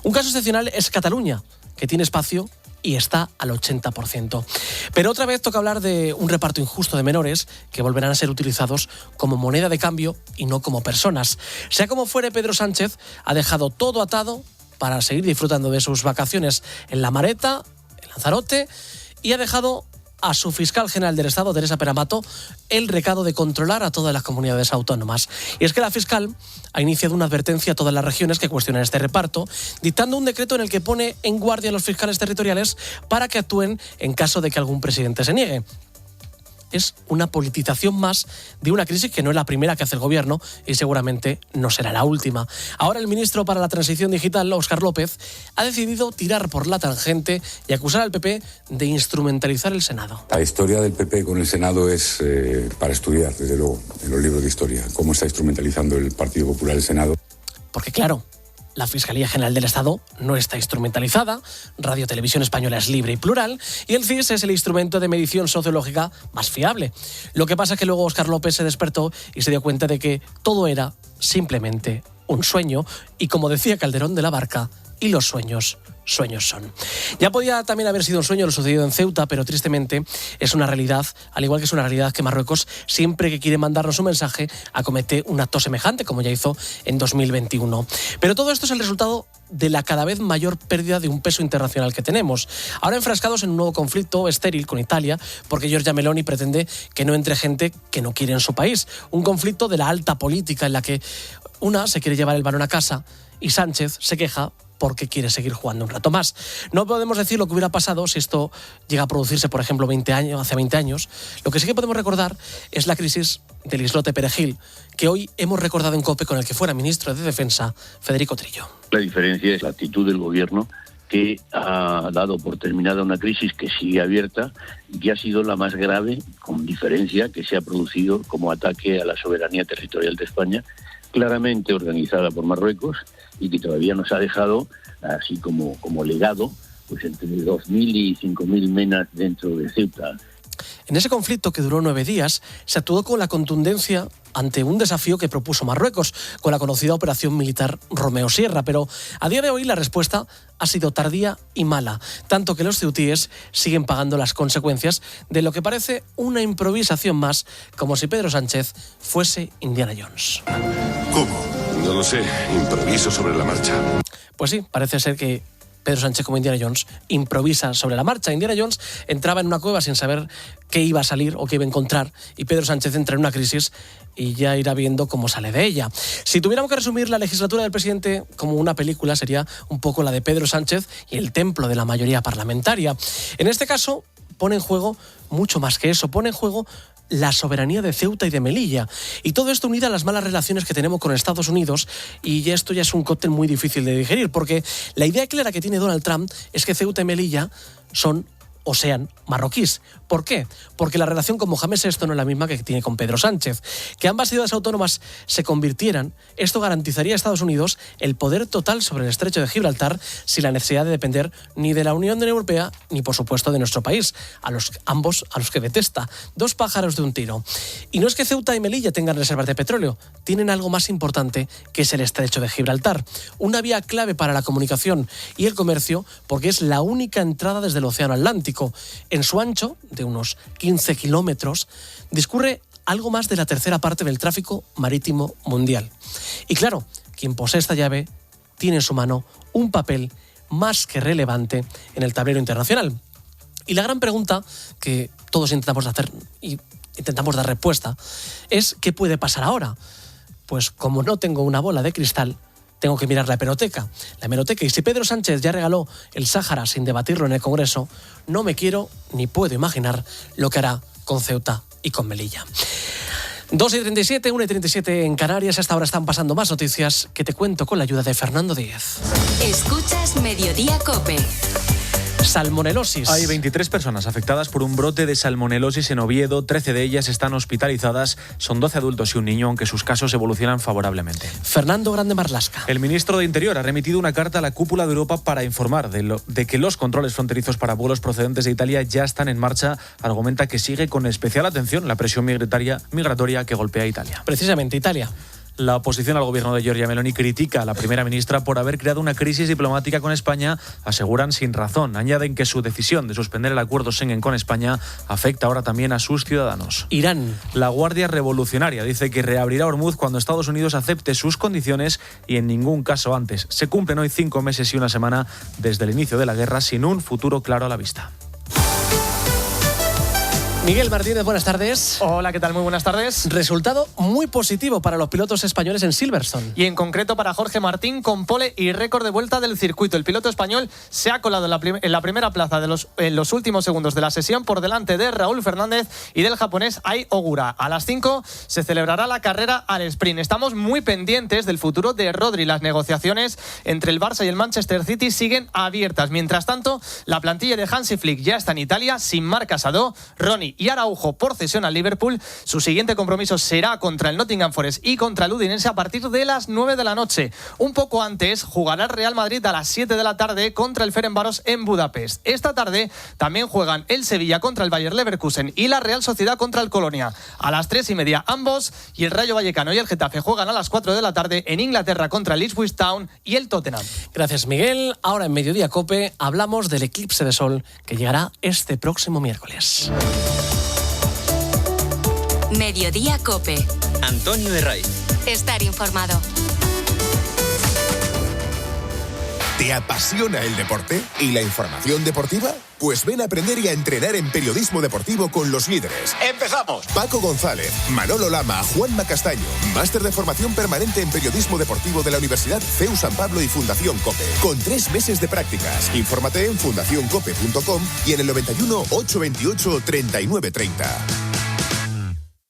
Un caso excepcional es Cataluña, que tiene espacio y está al 80%. Pero otra vez toca hablar de un reparto injusto de menores que volverán a ser utilizados como moneda de cambio y no como personas. Sea como fuere, Pedro Sánchez ha dejado todo atado para seguir disfrutando de sus vacaciones en La Mareta, en Lanzarote, y ha dejado a su fiscal general del Estado, Teresa Peramato, el recado de controlar a todas las comunidades autónomas. Y es que la fiscal ha iniciado una advertencia a todas las regiones que cuestionan este reparto, dictando un decreto en el que pone en guardia a los fiscales territoriales para que actúen en caso de que algún presidente se niegue. Es una politización más de una crisis que no es la primera que hace el gobierno y seguramente no será la última. Ahora el ministro para la Transición Digital, Óscar López, ha decidido tirar por la tangente y acusar al PP de instrumentalizar el Senado. La historia del PP con el Senado es para estudiar, desde luego, en los libros de historia, cómo está instrumentalizando el Partido Popular el Senado. Porque claro, la Fiscalía General del Estado no está instrumentalizada, Radio Televisión Española es libre y plural, y el CIS es el instrumento de medición sociológica más fiable. Lo que pasa es que luego Óscar López se despertó y se dio cuenta de que todo era simplemente un sueño, y como decía Calderón de la Barca, y los sueños son. Ya podía también haber sido un sueño lo sucedido en Ceuta, pero tristemente es una realidad, al igual que es una realidad que Marruecos, siempre que quiere mandarnos un mensaje, acomete un acto semejante, como ya hizo en 2021. Pero todo esto es el resultado de la cada vez mayor pérdida de un peso internacional que tenemos. Ahora enfrascados en un nuevo conflicto estéril con Italia, porque Giorgia Meloni pretende que no entre gente que no quiere en su país. Un conflicto de la alta política en la que una se quiere llevar el balón a casa y Sánchez se queja porque quiere seguir jugando un rato más. No podemos decir lo que hubiera pasado si esto llega a producirse, por ejemplo, hace 20 años. Lo que sí que podemos recordar es la crisis del islote Perejil, que hoy hemos recordado en COPE con el que fuera ministro de Defensa, Federico Trillo. La diferencia es la actitud del gobierno, que ha dado por terminada una crisis que sigue abierta y que ha sido la más grave, con diferencia, que se ha producido como ataque a la soberanía territorial de España, claramente organizada por Marruecos, y que todavía nos ha dejado, así como legado, pues entre 2.000 y 5.000 menas dentro de Ceuta. En ese conflicto, que duró 9 días, se actuó con la contundencia ante un desafío que propuso Marruecos, con la conocida operación militar Romeo Sierra. Pero a día de hoy la respuesta ha sido tardía y mala, tanto que los ceutíes siguen pagando las consecuencias de lo que parece una improvisación más, como si Pedro Sánchez fuese Indiana Jones. ¿Cómo? No lo sé, improviso sobre la marcha. Pues sí, parece ser que Pedro Sánchez, como Indiana Jones, improvisa sobre la marcha. Indiana Jones entraba en una cueva sin saber qué iba a salir o qué iba a encontrar, y Pedro Sánchez entra en una crisis y ya irá viendo cómo sale de ella. Si tuviéramos que resumir la legislatura del presidente como una película, sería un poco la de Pedro Sánchez y el templo de la mayoría parlamentaria. En este caso, pone en juego mucho más que eso, pone en juego la soberanía de Ceuta y de Melilla. Y todo esto unido a las malas relaciones que tenemos con Estados Unidos, y esto ya es un cóctel muy difícil de digerir, porque la idea clara que tiene Donald Trump es que Ceuta y Melilla sean marroquíes. ¿Por qué? Porque la relación con Mohamed VI no es la misma que tiene con Pedro Sánchez. Que ambas ciudades autónomas se convirtieran, esto garantizaría a Estados Unidos el poder total sobre el estrecho de Gibraltar, sin la necesidad de depender ni de la Unión Europea ni, por supuesto, de nuestro país, ambos a los que detesta. 2 pájaros de un tiro. Y no es que Ceuta y Melilla tengan reservas de petróleo, tienen algo más importante, que es el estrecho de Gibraltar, una vía clave para la comunicación y el comercio, porque es la única entrada desde el Océano Atlántico. En su ancho, de unos 15 kilómetros, discurre algo más de la tercera parte del tráfico marítimo mundial. Y claro, quien posee esta llave tiene en su mano un papel más que relevante en el tablero internacional. Y la gran pregunta que todos intentamos hacer y intentamos dar respuesta es: ¿qué puede pasar ahora? Pues como no tengo una bola de cristal, tengo que mirar la hemeroteca. Y si Pedro Sánchez ya regaló el Sáhara sin debatirlo en el Congreso, no me quiero ni puedo imaginar lo que hará con Ceuta y con Melilla. 2:37, 1:37 en Canarias. Hasta ahora están pasando más noticias que te cuento con la ayuda de Fernando Díez. Escuchas Mediodía COPE. Salmonelosis. Hay 23 personas afectadas por un brote de salmonelosis en Oviedo. 13 de ellas están hospitalizadas. Son 12 adultos y un niño, aunque sus casos evolucionan favorablemente. Fernando Grande Marlasca. El ministro de Interior ha remitido una carta a la cúpula de Europa para informar de que los controles fronterizos para vuelos procedentes de Italia ya están en marcha. Argumenta que sigue con especial atención la presión migratoria que golpea a Italia. Precisamente Italia. La oposición al gobierno de Giorgia Meloni critica a la primera ministra por haber creado una crisis diplomática con España. Aseguran sin razón. Añaden que su decisión de suspender el acuerdo Schengen con España afecta ahora también a sus ciudadanos. Irán. La Guardia Revolucionaria dice que reabrirá Hormuz cuando Estados Unidos acepte sus condiciones y en ningún caso antes. Se cumplen hoy 5 meses y una semana desde el inicio de la guerra, sin un futuro claro a la vista. Miguel Martínez, buenas tardes. Hola, ¿qué tal? Muy buenas tardes. Resultado muy positivo para los pilotos españoles en Silverstone. Y en concreto para Jorge Martín, con pole y récord de vuelta del circuito. El piloto español se ha colado en la primera plaza en los últimos segundos de la sesión, por delante de Raúl Fernández y del japonés Ai Ogura. A las 5 se celebrará la carrera al sprint. Estamos muy pendientes del futuro de Rodri. Las negociaciones entre el Barça y el Manchester City siguen abiertas. Mientras tanto, la plantilla de Hansi Flick ya está en Italia, sin Marc Casado, Ronnie y Araujo por cesión al Liverpool. Su siguiente compromiso será contra el Nottingham Forest y contra el Udinese a partir de las 9 de la noche. Un poco antes jugará el Real Madrid a las 7 de la tarde contra el Ferencváros en Budapest. Esta tarde también juegan el Sevilla contra el Bayer Leverkusen y la Real Sociedad contra el Colonia. A las 3:30 ambos, y el Rayo Vallecano y el Getafe juegan a las 4 de la tarde en Inglaterra contra el Ipswich Town y el Tottenham. Gracias, Miguel. Ahora en Mediodía COPE hablamos del eclipse de sol que llegará este próximo miércoles. Mediodía COPE. Antonio de Ray. Estar informado. ¿Te apasiona el deporte y la información deportiva? Pues ven a aprender y a entrenar en periodismo deportivo con los líderes. ¡Empezamos! Paco González, Manolo Lama, Juanma Castaño. Máster de formación permanente en periodismo deportivo de la Universidad CEU San Pablo y Fundación COPE. Con 3 meses de prácticas. Infórmate en fundacioncope.com y en el 91 828 3930.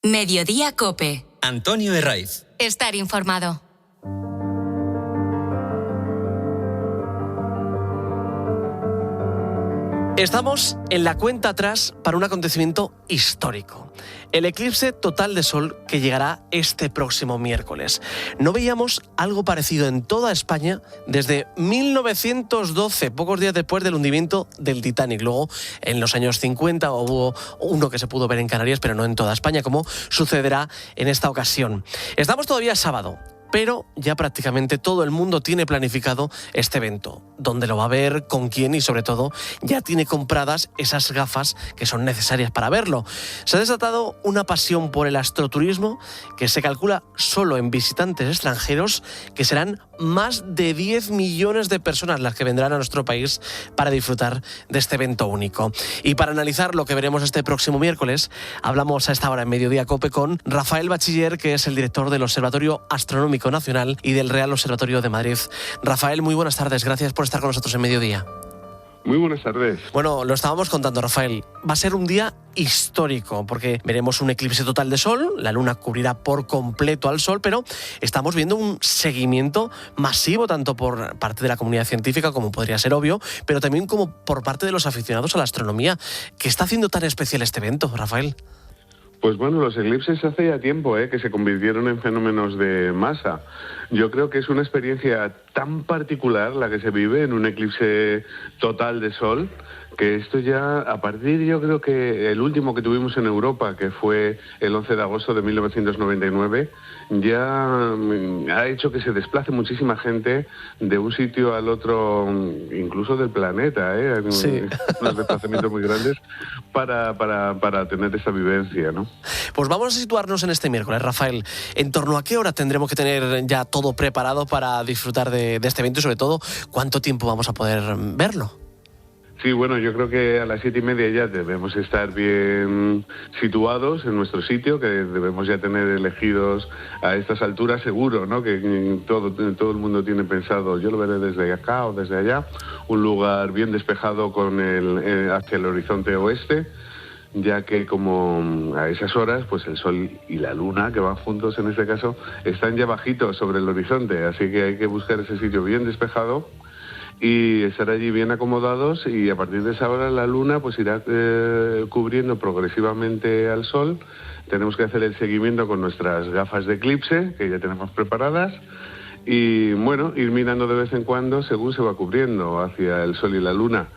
Mediodía COPE. Antonio Herraiz. Estar informado. Estamos en la cuenta atrás para un acontecimiento histórico. El eclipse total de sol que llegará este próximo miércoles. No veíamos algo parecido en toda España desde 1912, pocos días después del hundimiento del Titanic. Luego, en los años 50 hubo uno que se pudo ver en Canarias, pero no en toda España, como sucederá en esta ocasión. Estamos todavía sábado, pero ya prácticamente todo el mundo tiene planificado este evento. Dónde lo va a ver, con quién y sobre todo ya tiene compradas esas gafas que son necesarias para verlo. Se ha desatado una pasión por el astroturismo que se calcula solo en visitantes extranjeros que serán más de 10 millones de personas las que vendrán a nuestro país para disfrutar de este evento único. Y para analizar lo que veremos este próximo miércoles, hablamos a esta hora en Mediodía COPE con Rafael Bachiller, que es el director del Observatorio Astronómico Nacional y del Real Observatorio de Madrid. Rafael, muy buenas tardes, gracias por estar con nosotros en Mediodía. Muy buenas tardes. Bueno, lo estábamos contando, Rafael. Va a ser un día histórico porque veremos un eclipse total de sol, la luna cubrirá por completo al sol, pero estamos viendo un seguimiento masivo tanto por parte de la comunidad científica, como podría ser obvio, pero también como por parte de los aficionados a la astronomía. ¿Qué está haciendo tan especial este evento, Rafael? Pues bueno, los eclipses hace ya tiempo que se convirtieron en fenómenos de masa. Yo creo que es una experiencia tan particular la que se vive en un eclipse total de sol, que esto ya, a partir, yo creo que el último que tuvimos en Europa, que fue el 11 de agosto de 1999, ya ha hecho que se desplace muchísima gente de un sitio al otro, incluso del planeta, Sí. Unos desplazamientos muy grandes para tener esta vivencia, ¿no? Pues vamos a situarnos en este miércoles, Rafael. ¿En torno a qué hora tendremos que tener ya todo preparado para disfrutar de este evento y sobre todo cuánto tiempo vamos a poder verlo? Sí, bueno, yo creo que a las 7:30 ya debemos estar bien situados en nuestro sitio, que debemos ya tener elegidos a estas alturas seguro, ¿no? Que todo el mundo tiene pensado, yo lo veré desde acá o desde allá, un lugar bien despejado con hacia el horizonte oeste, ya que como a esas horas, pues el sol y la luna, que van juntos en este caso, están ya bajitos sobre el horizonte, así que hay que buscar ese sitio bien despejado y estar allí bien acomodados, y a partir de esa hora la luna pues irá cubriendo progresivamente al sol. Tenemos que hacer el seguimiento con nuestras gafas de eclipse, que ya tenemos preparadas, y bueno, ir mirando de vez en cuando según se va cubriendo hacia el sol y la luna.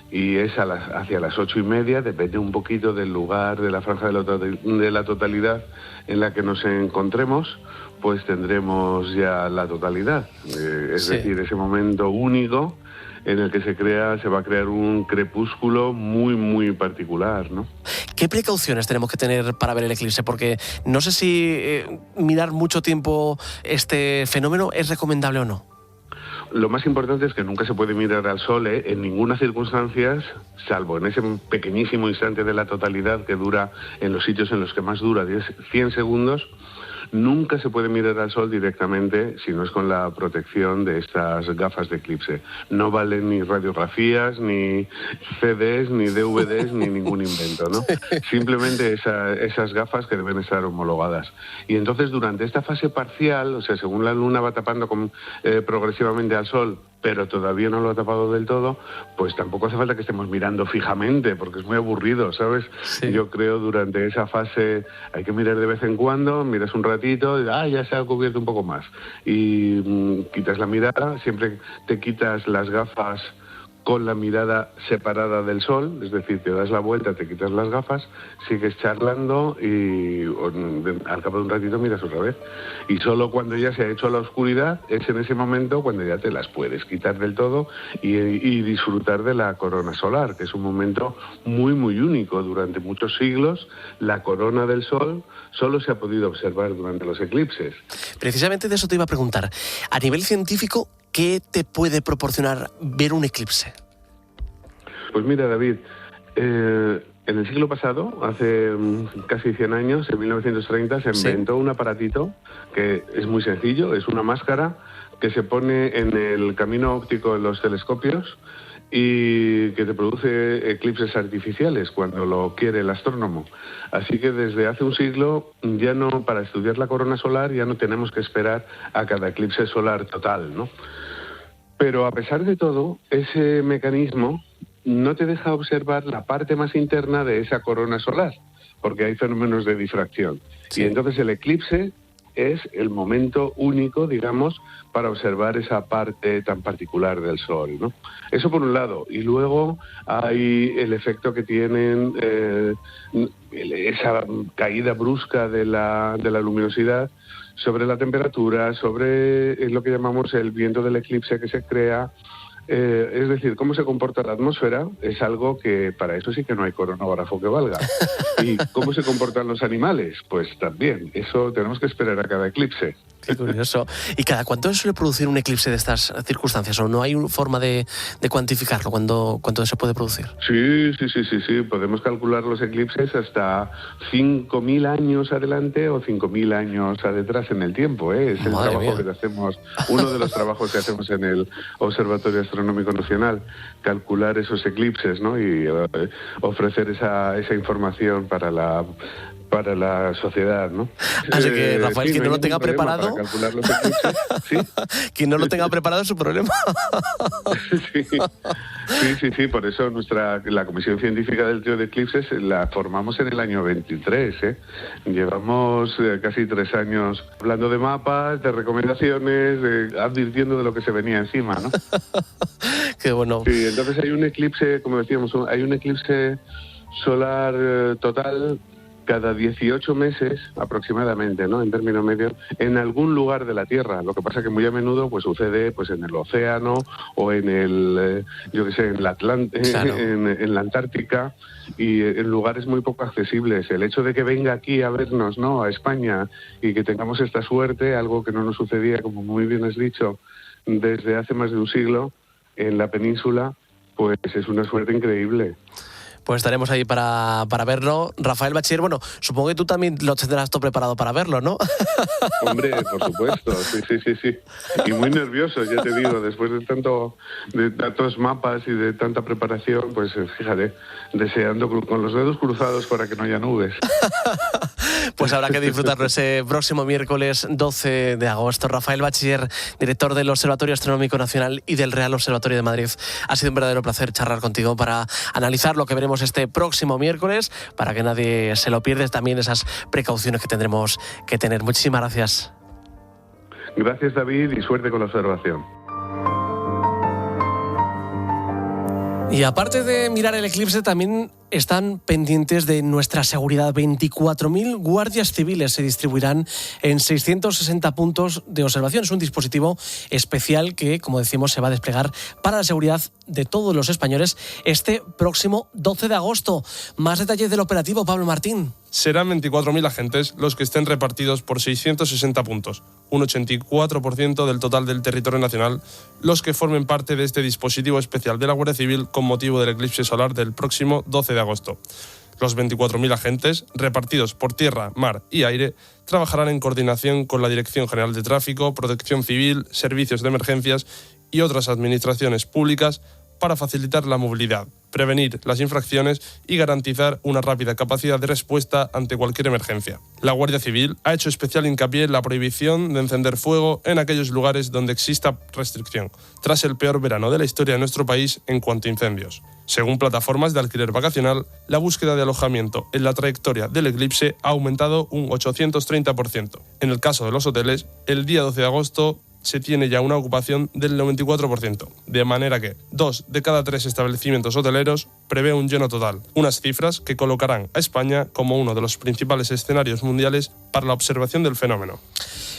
Y es hacia las 8:30, depende un poquito del lugar, de la franja de la totalidad en la que nos encontremos, pues tendremos ya la totalidad. Es decir, ese momento único en el que se va a crear un crepúsculo muy, muy particular, ¿no? ¿Qué precauciones tenemos que tener para ver el eclipse? Porque no sé si mirar mucho tiempo este fenómeno es recomendable o no. Lo más importante es que nunca se puede mirar al sol en ninguna circunstancia, salvo en ese pequeñísimo instante de la totalidad que dura en los sitios en los que más dura, 100 segundos. Nunca se puede mirar al sol directamente si no es con la protección de estas gafas de eclipse. No valen ni radiografías, ni CDs, ni DVDs, ni ningún invento, ¿no? Simplemente esas gafas que deben estar homologadas. Y entonces durante esta fase parcial, o sea, según la luna va tapando progresivamente al sol, pero todavía no lo ha tapado del todo, pues tampoco hace falta que estemos mirando fijamente, porque es muy aburrido, ¿sabes? Sí. Yo creo durante esa fase hay que mirar de vez en cuando, miras un ratito, y ya se ha cubierto un poco más. Y quitas la mirada, siempre te quitas las gafas con la mirada separada del sol, es decir, te das la vuelta, te quitas las gafas, sigues charlando y al cabo de un ratito miras otra vez. Y solo cuando ya se ha hecho la oscuridad es en ese momento cuando ya te las puedes quitar del todo y disfrutar de la corona solar, que es un momento muy, muy único. Durante muchos siglos la corona del sol solo se ha podido observar durante los eclipses. Precisamente de eso te iba a preguntar. A nivel científico, ¿qué te puede proporcionar ver un eclipse? Pues mira, David, en el siglo pasado, hace casi 100 años, en 1930, se inventó un aparatito que es muy sencillo, es una máscara que se pone en el camino óptico de los telescopios y que te produce eclipses artificiales cuando lo quiere el astrónomo. Así que desde hace un siglo, ya no, para estudiar la corona solar, ya no tenemos que esperar a cada eclipse solar total, ¿no? Pero a pesar de todo, ese mecanismo no te deja observar la parte más interna de esa corona solar, porque hay fenómenos de difracción. Sí. Y entonces el eclipse es el momento único, digamos, para observar esa parte tan particular del Sol, ¿no? Eso por un lado. Y luego hay el efecto que tienen esa caída brusca de la luminosidad sobre la temperatura, sobre lo que llamamos el viento del eclipse que se crea. Es decir, cómo se comporta la atmósfera es algo que para eso sí que no hay cronógrafo que valga. ¿Y cómo se comportan los animales? Pues también, eso tenemos que esperar a cada eclipse. Qué curioso. ¿Y cada cuánto se suele producir un eclipse de estas circunstancias? ¿O no hay forma de cuantificarlo? ¿Cuánto se puede producir? Sí. Podemos calcular los eclipses hasta 5.000 años adelante o 5.000 años atrás en el tiempo, ¿eh? Es el trabajo que hacemos, uno de los trabajos que hacemos en el Observatorio Astronómico Nacional, calcular esos eclipses, ¿no? Y ofrecer esa información para la sociedad, ¿no? Así que, Rafael, quien no lo tenga preparado... Para calcular los eclipses, ¿sí? Quien no lo tenga preparado es su problema. Sí, por eso la Comisión Científica del Trío de Eclipses la formamos en el año 23, ¿eh? Llevamos casi 3 años hablando de mapas, de recomendaciones, advirtiendo de lo que se venía encima, ¿no? Qué bueno. Sí, entonces hay un eclipse, como decíamos, hay un eclipse solar total cada 18 meses aproximadamente, ¿no? En término medio, en algún lugar de la Tierra. Lo que pasa que muy a menudo pues sucede pues en el océano o en el, en la en la Antártica y en lugares muy poco accesibles. El hecho de que venga aquí a vernos, ¿no? A España y que tengamos esta suerte, algo que no nos sucedía, como muy bien has dicho, desde hace más de un siglo en la península, pues es una suerte increíble. Pues estaremos ahí para verlo. Rafael Bachiller, bueno, supongo que tú también lo tendrás todo preparado para verlo, ¿no? Hombre, por supuesto, sí. Y muy nervioso, ya te digo, después de tantos mapas y de tanta preparación, pues fíjate, deseando con los dedos cruzados para que no haya nubes. Pues habrá que disfrutarlo ese próximo miércoles 12 de agosto. Rafael Bachiller, director del Observatorio Astronómico Nacional y del Real Observatorio de Madrid. Ha sido un verdadero placer charlar contigo para analizar lo que veremos este próximo miércoles, para que nadie se lo pierda, también esas precauciones que tendremos que tener. Muchísimas gracias. Gracias, David, y suerte con la observación. Y aparte de mirar el eclipse, también están pendientes de nuestra seguridad. 24.000 guardias civiles se distribuirán en 660 puntos de observación. Es un dispositivo especial que, como decimos, se va a desplegar para la seguridad de todos los españoles este próximo 12 de agosto. Más detalles del operativo, Pablo Martín. Serán 24.000 agentes los que estén repartidos por 660 puntos, un 84% del total del territorio nacional, los que formen parte de este dispositivo especial de la Guardia Civil con motivo del eclipse solar del próximo 12 de agosto. Los 24.000 agentes, repartidos por tierra, mar y aire, trabajarán en coordinación con la Dirección General de Tráfico, Protección Civil, Servicios de Emergencias y otras administraciones públicas para facilitar la movilidad, prevenir las infracciones y garantizar una rápida capacidad de respuesta ante cualquier emergencia. La Guardia Civil ha hecho especial hincapié en la prohibición de encender fuego en aquellos lugares donde exista restricción, tras el peor verano de la historia de nuestro país en cuanto a incendios. Según plataformas de alquiler vacacional, la búsqueda de alojamiento en la trayectoria del eclipse ha aumentado un 830%. En el caso de los hoteles, el día 12 de agosto se tiene ya una ocupación del 94%, de manera que 2 de cada 3 establecimientos hoteleros prevé un lleno total, unas cifras que colocarán a España como uno de los principales escenarios mundiales para la observación del fenómeno.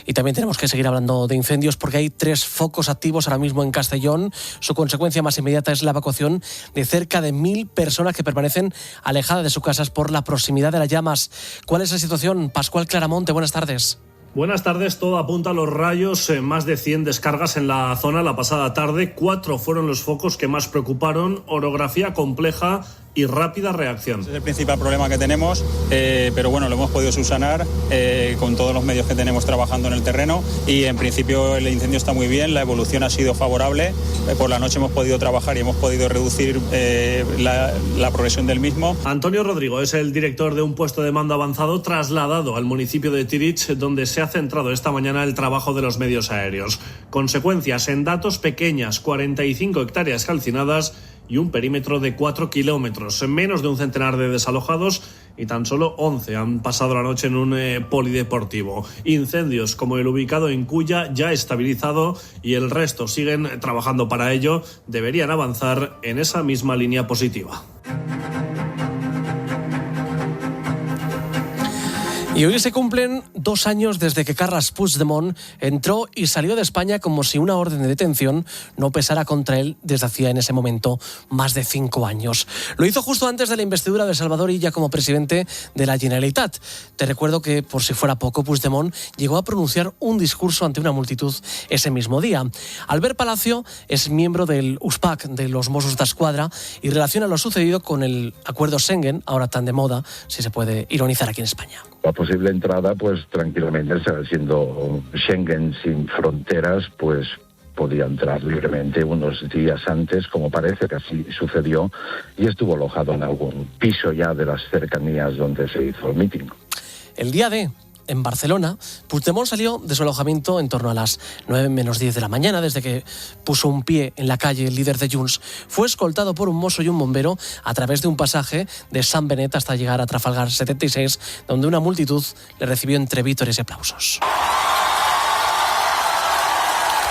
Y también tenemos que seguir hablando de incendios porque hay 3 focos activos ahora mismo en Castellón. Su consecuencia más inmediata es la evacuación de cerca de 1.000 personas que permanecen alejadas de sus casas por la proximidad de las llamas. ¿Cuál es la situación? Pascual Claramonte, buenas tardes. Buenas tardes, todo apunta a los rayos, más de 100 descargas en la zona la pasada tarde, 4 fueron los focos que más preocuparon, orografía compleja y rápida reacción. Es el principal problema que tenemos, pero bueno, lo hemos podido subsanar con todos los medios que tenemos trabajando en el terreno y en principio el incendio está muy bien, la evolución ha sido favorable, por la noche hemos podido trabajar y hemos podido reducir la progresión del mismo. Antonio Rodrigo es el director de un puesto de mando avanzado trasladado al municipio de Tirich, donde se ha centrado esta mañana el trabajo de los medios aéreos. Consecuencias en datos pequeñas, 45 hectáreas calcinadas y un perímetro de 4 kilómetros, menos de un centenar de desalojados y tan solo 11 han pasado la noche en un polideportivo. Incendios como el ubicado en Cuya ya estabilizado y el resto siguen trabajando para ello, deberían avanzar en esa misma línea positiva. Y hoy se cumplen 2 años desde que Carles Puigdemont entró y salió de España como si una orden de detención no pesara contra él desde hacía en ese momento más de 5 años. Lo hizo justo antes de la investidura de Salvador Illa como presidente de la Generalitat. Te recuerdo que, por si fuera poco, Puigdemont llegó a pronunciar un discurso ante una multitud ese mismo día. Albert Palacio es miembro del USPAC, de los Mossos d'Esquadra, y relaciona lo sucedido con el acuerdo Schengen, ahora tan de moda, si se puede ironizar aquí en España. La posible entrada, pues tranquilamente, siendo Schengen sin fronteras, pues podía entrar libremente unos días antes, como parece que así sucedió, y estuvo alojado en algún piso ya de las cercanías donde se hizo el mitin. El día D, en Barcelona, Puigdemont salió de su alojamiento en torno a las 9 menos 10 de la mañana. Desde que puso un pie en la calle, el líder de Junts fue escoltado por un mozo y un bombero a través de un pasaje de San Benet hasta llegar a Trafalgar 76, donde una multitud le recibió entre vítores y aplausos.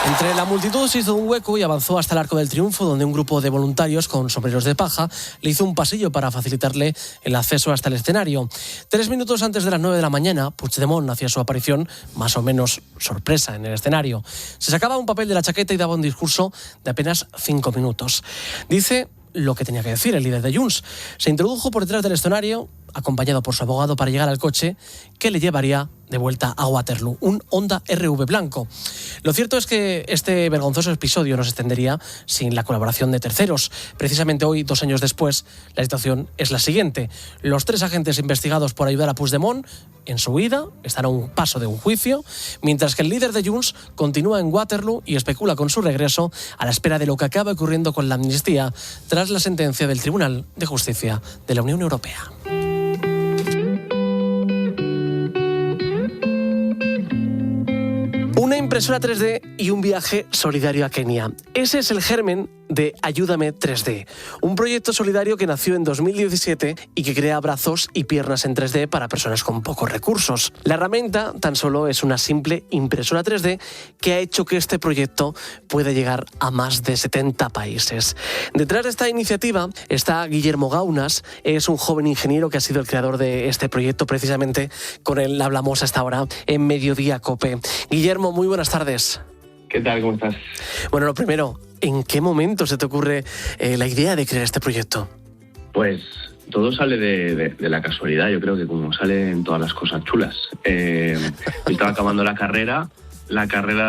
Entre la multitud se hizo un hueco y avanzó hasta el Arco del Triunfo, donde un grupo de voluntarios con sombreros de paja le hizo un pasillo para facilitarle el acceso hasta el escenario. 3 minutos antes de las 9 de la mañana, Puigdemont hacía su aparición, más o menos sorpresa, en el escenario. Se sacaba un papel de la chaqueta y daba un discurso de apenas 5 minutos. Dice lo que tenía que decir el líder de Junts. Se introdujo por detrás del escenario, acompañado por su abogado, para llegar al coche que le llevaría de vuelta a Waterloo, un Honda RV blanco. Lo cierto es que este vergonzoso episodio no se extendería sin la colaboración de terceros. Precisamente hoy, 2 años después, la situación es la siguiente. Los 3 agentes investigados por ayudar a Puigdemont en su huida están a un paso de un juicio, mientras que el líder de Junts continúa en Waterloo y especula con su regreso a la espera de lo que acabe ocurriendo con la amnistía tras la sentencia del Tribunal de Justicia de la Unión Europea. Una impresora 3D y un viaje solidario a Kenia. Ese es el germen de Ayúdame 3D, un proyecto solidario que nació en 2017 y que crea brazos y piernas en 3D para personas con pocos recursos. La herramienta tan solo es una simple impresora 3D que ha hecho que este proyecto pueda llegar a más de 70 países. Detrás de esta iniciativa está Guillermo Gaunas, es un joven ingeniero que ha sido el creador de este proyecto. Precisamente con él hablamos hasta ahora en Mediodía COPE. Guillermo, muy buenas tardes. ¿Qué tal? ¿Cómo estás? Bueno, lo primero, ¿en qué momento se te ocurre la idea de crear este proyecto? Pues todo sale de la casualidad, yo creo que como salen todas las cosas chulas. Yo estaba acabando la carrera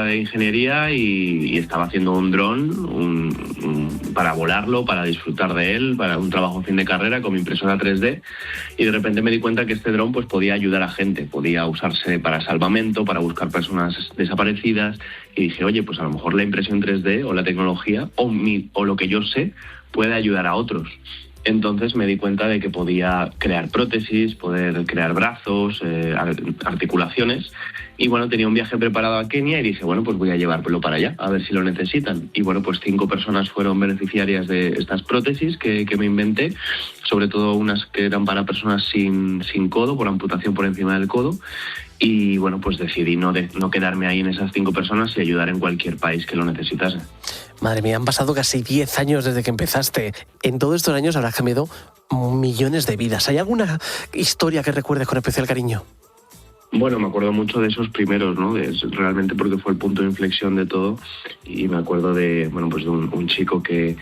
de ingeniería y estaba haciendo un dron para volarlo, para disfrutar de él, para un trabajo fin de carrera con mi impresora 3D, y de repente me di cuenta que este dron pues podía ayudar a gente, podía usarse para salvamento, para buscar personas desaparecidas, y dije, oye, pues a lo mejor la impresión 3D o la tecnología o lo que yo sé puede ayudar a otros. Entonces me di cuenta de que podía crear prótesis, poder crear brazos, articulaciones. Y bueno, tenía un viaje preparado a Kenia y dije, bueno, pues voy a llevármelo para allá, a ver si lo necesitan. Y bueno, pues 5 personas fueron beneficiarias de estas prótesis que me inventé, sobre todo unas que eran para personas sin codo, por amputación por encima del codo. Y bueno, pues decidí no quedarme ahí en esas 5 personas y ayudar en cualquier país que lo necesitase. Madre mía, han pasado casi 10 años desde que empezaste. En todos estos años habrás cambiado millones de vidas. ¿Hay alguna historia que recuerdes con especial cariño? Bueno, me acuerdo mucho de esos primeros, ¿no? Realmente porque fue el punto de inflexión de todo. Y me acuerdo de, bueno, pues de un chico que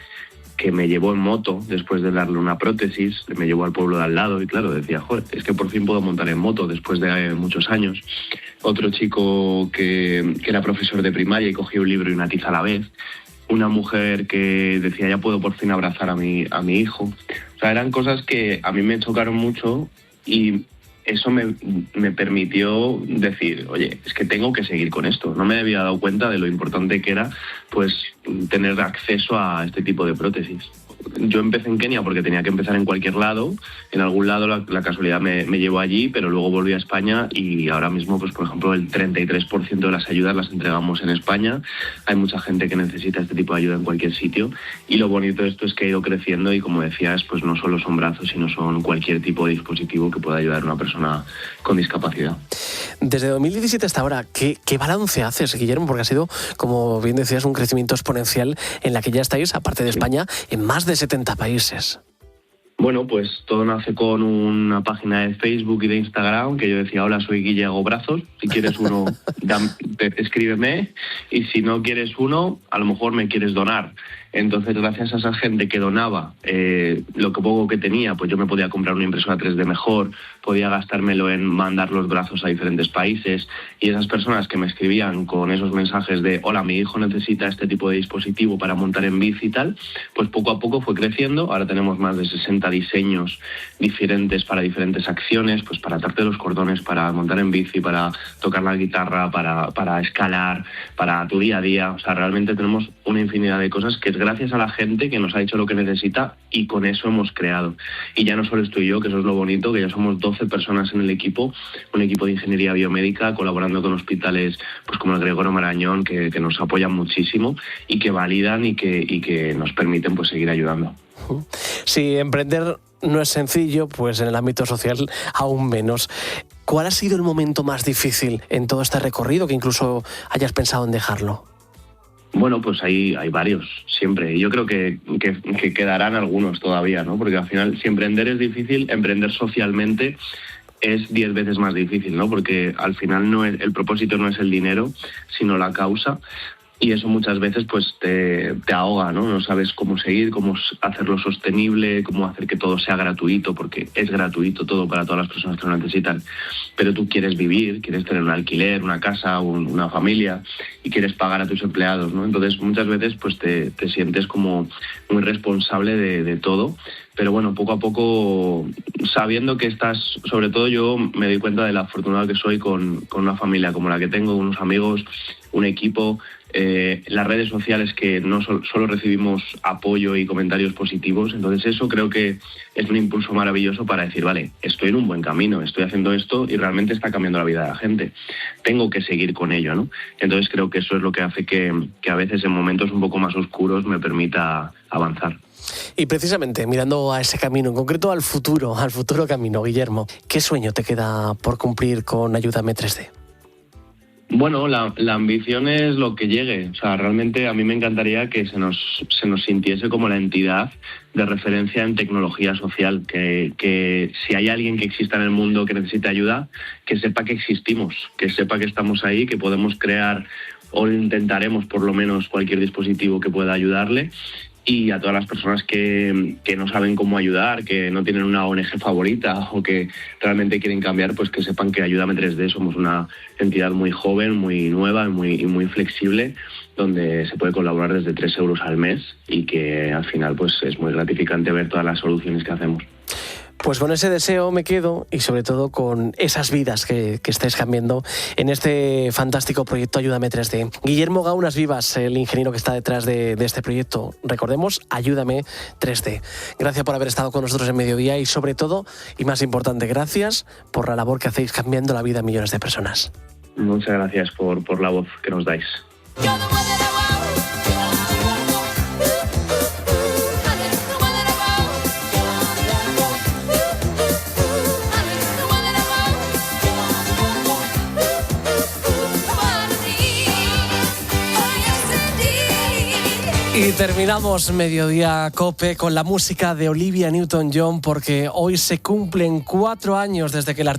que me llevó en moto después de darle una prótesis, me llevó al pueblo de al lado y claro, decía, joder, es que por fin puedo montar en moto después de muchos años. Otro chico que era profesor de primaria y cogía un libro y una tiza a la vez. Una mujer que decía, ya puedo por fin abrazar a mi hijo. O sea, eran cosas que a mí me chocaron mucho y eso me permitió decir, oye, es que tengo que seguir con esto. No me había dado cuenta de lo importante que era pues tener acceso a este tipo de prótesis. Yo empecé en Kenia porque tenía que empezar en cualquier lado. En algún lado la casualidad me llevó allí, pero luego volví a España y ahora mismo, pues por ejemplo, el 33% de las ayudas las entregamos en España. Hay mucha gente que necesita este tipo de ayuda en cualquier sitio y lo bonito de esto es que ha ido creciendo y, como decías, pues no solo son brazos, sino son cualquier tipo de dispositivo que pueda ayudar a una persona con discapacidad. Desde 2017 hasta ahora, ¿qué balance haces, Guillermo? Porque ha sido, como bien decías, un crecimiento exponencial en la que ya estáis, aparte de España, en más de 70 países. Bueno, pues todo nace con una página de Facebook y de Instagram que yo decía, hola, soy Guille, hago brazos, si quieres uno, escríbeme, y si no quieres uno, a lo mejor me quieres donar. Entonces, gracias a esa gente que donaba lo que poco que tenía, pues yo me podía comprar una impresora 3D mejor, podía gastármelo en mandar los brazos a diferentes países, y esas personas que me escribían con esos mensajes de hola, mi hijo necesita este tipo de dispositivo para montar en bici y tal, pues poco a poco fue creciendo. Ahora tenemos más de 60 diseños diferentes para diferentes acciones, pues para atarte los cordones, para montar en bici, para tocar la guitarra, para escalar, para tu día a día. O sea, realmente tenemos una infinidad de cosas que es gracias a la gente que nos ha dicho lo que necesita y con eso hemos creado. Y ya no solo estoy yo, que eso es lo bonito, que ya somos 12 personas en el equipo, un equipo de ingeniería biomédica colaborando con hospitales pues como el Gregorio Marañón, que nos apoyan muchísimo y que validan y que nos permiten pues seguir ayudando. Si emprender no es sencillo, pues en el ámbito social aún menos. ¿Cuál ha sido el momento más difícil en todo este recorrido que incluso hayas pensado en dejarlo? Bueno, pues hay varios, siempre. Yo creo que quedarán algunos todavía, ¿no? Porque al final, si emprender es difícil, emprender socialmente es 10 veces más difícil, ¿no? Porque al final el propósito no es el dinero, sino la causa. Y eso muchas veces pues te ahoga, ¿no? No sabes cómo seguir, cómo hacerlo sostenible, cómo hacer que todo sea gratuito, porque es gratuito todo para todas las personas que lo necesitan. Pero tú quieres vivir, quieres tener un alquiler, una casa, una familia y quieres pagar a tus empleados, ¿no? Entonces muchas veces pues te sientes como muy responsable de todo. Pero bueno, poco a poco, sabiendo que estás, sobre todo yo me doy cuenta de la afortunada que soy con una familia como la que tengo, unos amigos, un equipo, las redes sociales que no solo recibimos apoyo y comentarios positivos. Entonces eso creo que es un impulso maravilloso para decir, vale, estoy en un buen camino, estoy haciendo esto y realmente está cambiando la vida de la gente. Tengo que seguir con ello, ¿no? Entonces creo que eso es lo que hace que a veces en momentos un poco más oscuros me permita avanzar. Y precisamente mirando a ese camino, en concreto al futuro camino, Guillermo, ¿qué sueño te queda por cumplir con Ayúdame 3D? Bueno, la ambición es lo que llegue. O sea, realmente a mí me encantaría que se nos sintiese como la entidad de referencia en tecnología social, que si hay alguien que exista en el mundo que necesite ayuda, que sepa que existimos, que sepa que estamos ahí, que podemos crear o intentaremos por lo menos cualquier dispositivo que pueda ayudarle. Y a todas las personas que no saben cómo ayudar, que no tienen una ONG favorita o que realmente quieren cambiar, pues que sepan que Ayúdame 3D somos una entidad muy joven, muy nueva y muy flexible, donde se puede colaborar desde 3 euros al mes y que al final pues es muy gratificante ver todas las soluciones que hacemos. Pues con ese deseo me quedo y sobre todo con esas vidas que estáis cambiando en este fantástico proyecto Ayúdame 3D. Guillermo Gaunas Vivas, el ingeniero que está detrás de este proyecto. Recordemos, Ayúdame 3D. Gracias por haber estado con nosotros en Mediodía y sobre todo, y más importante, gracias por la labor que hacéis cambiando la vida de millones de personas. Muchas gracias por la voz que nos dais. Y terminamos Mediodía COPE con la música de Olivia Newton-John porque hoy se cumplen 4 años desde que el artista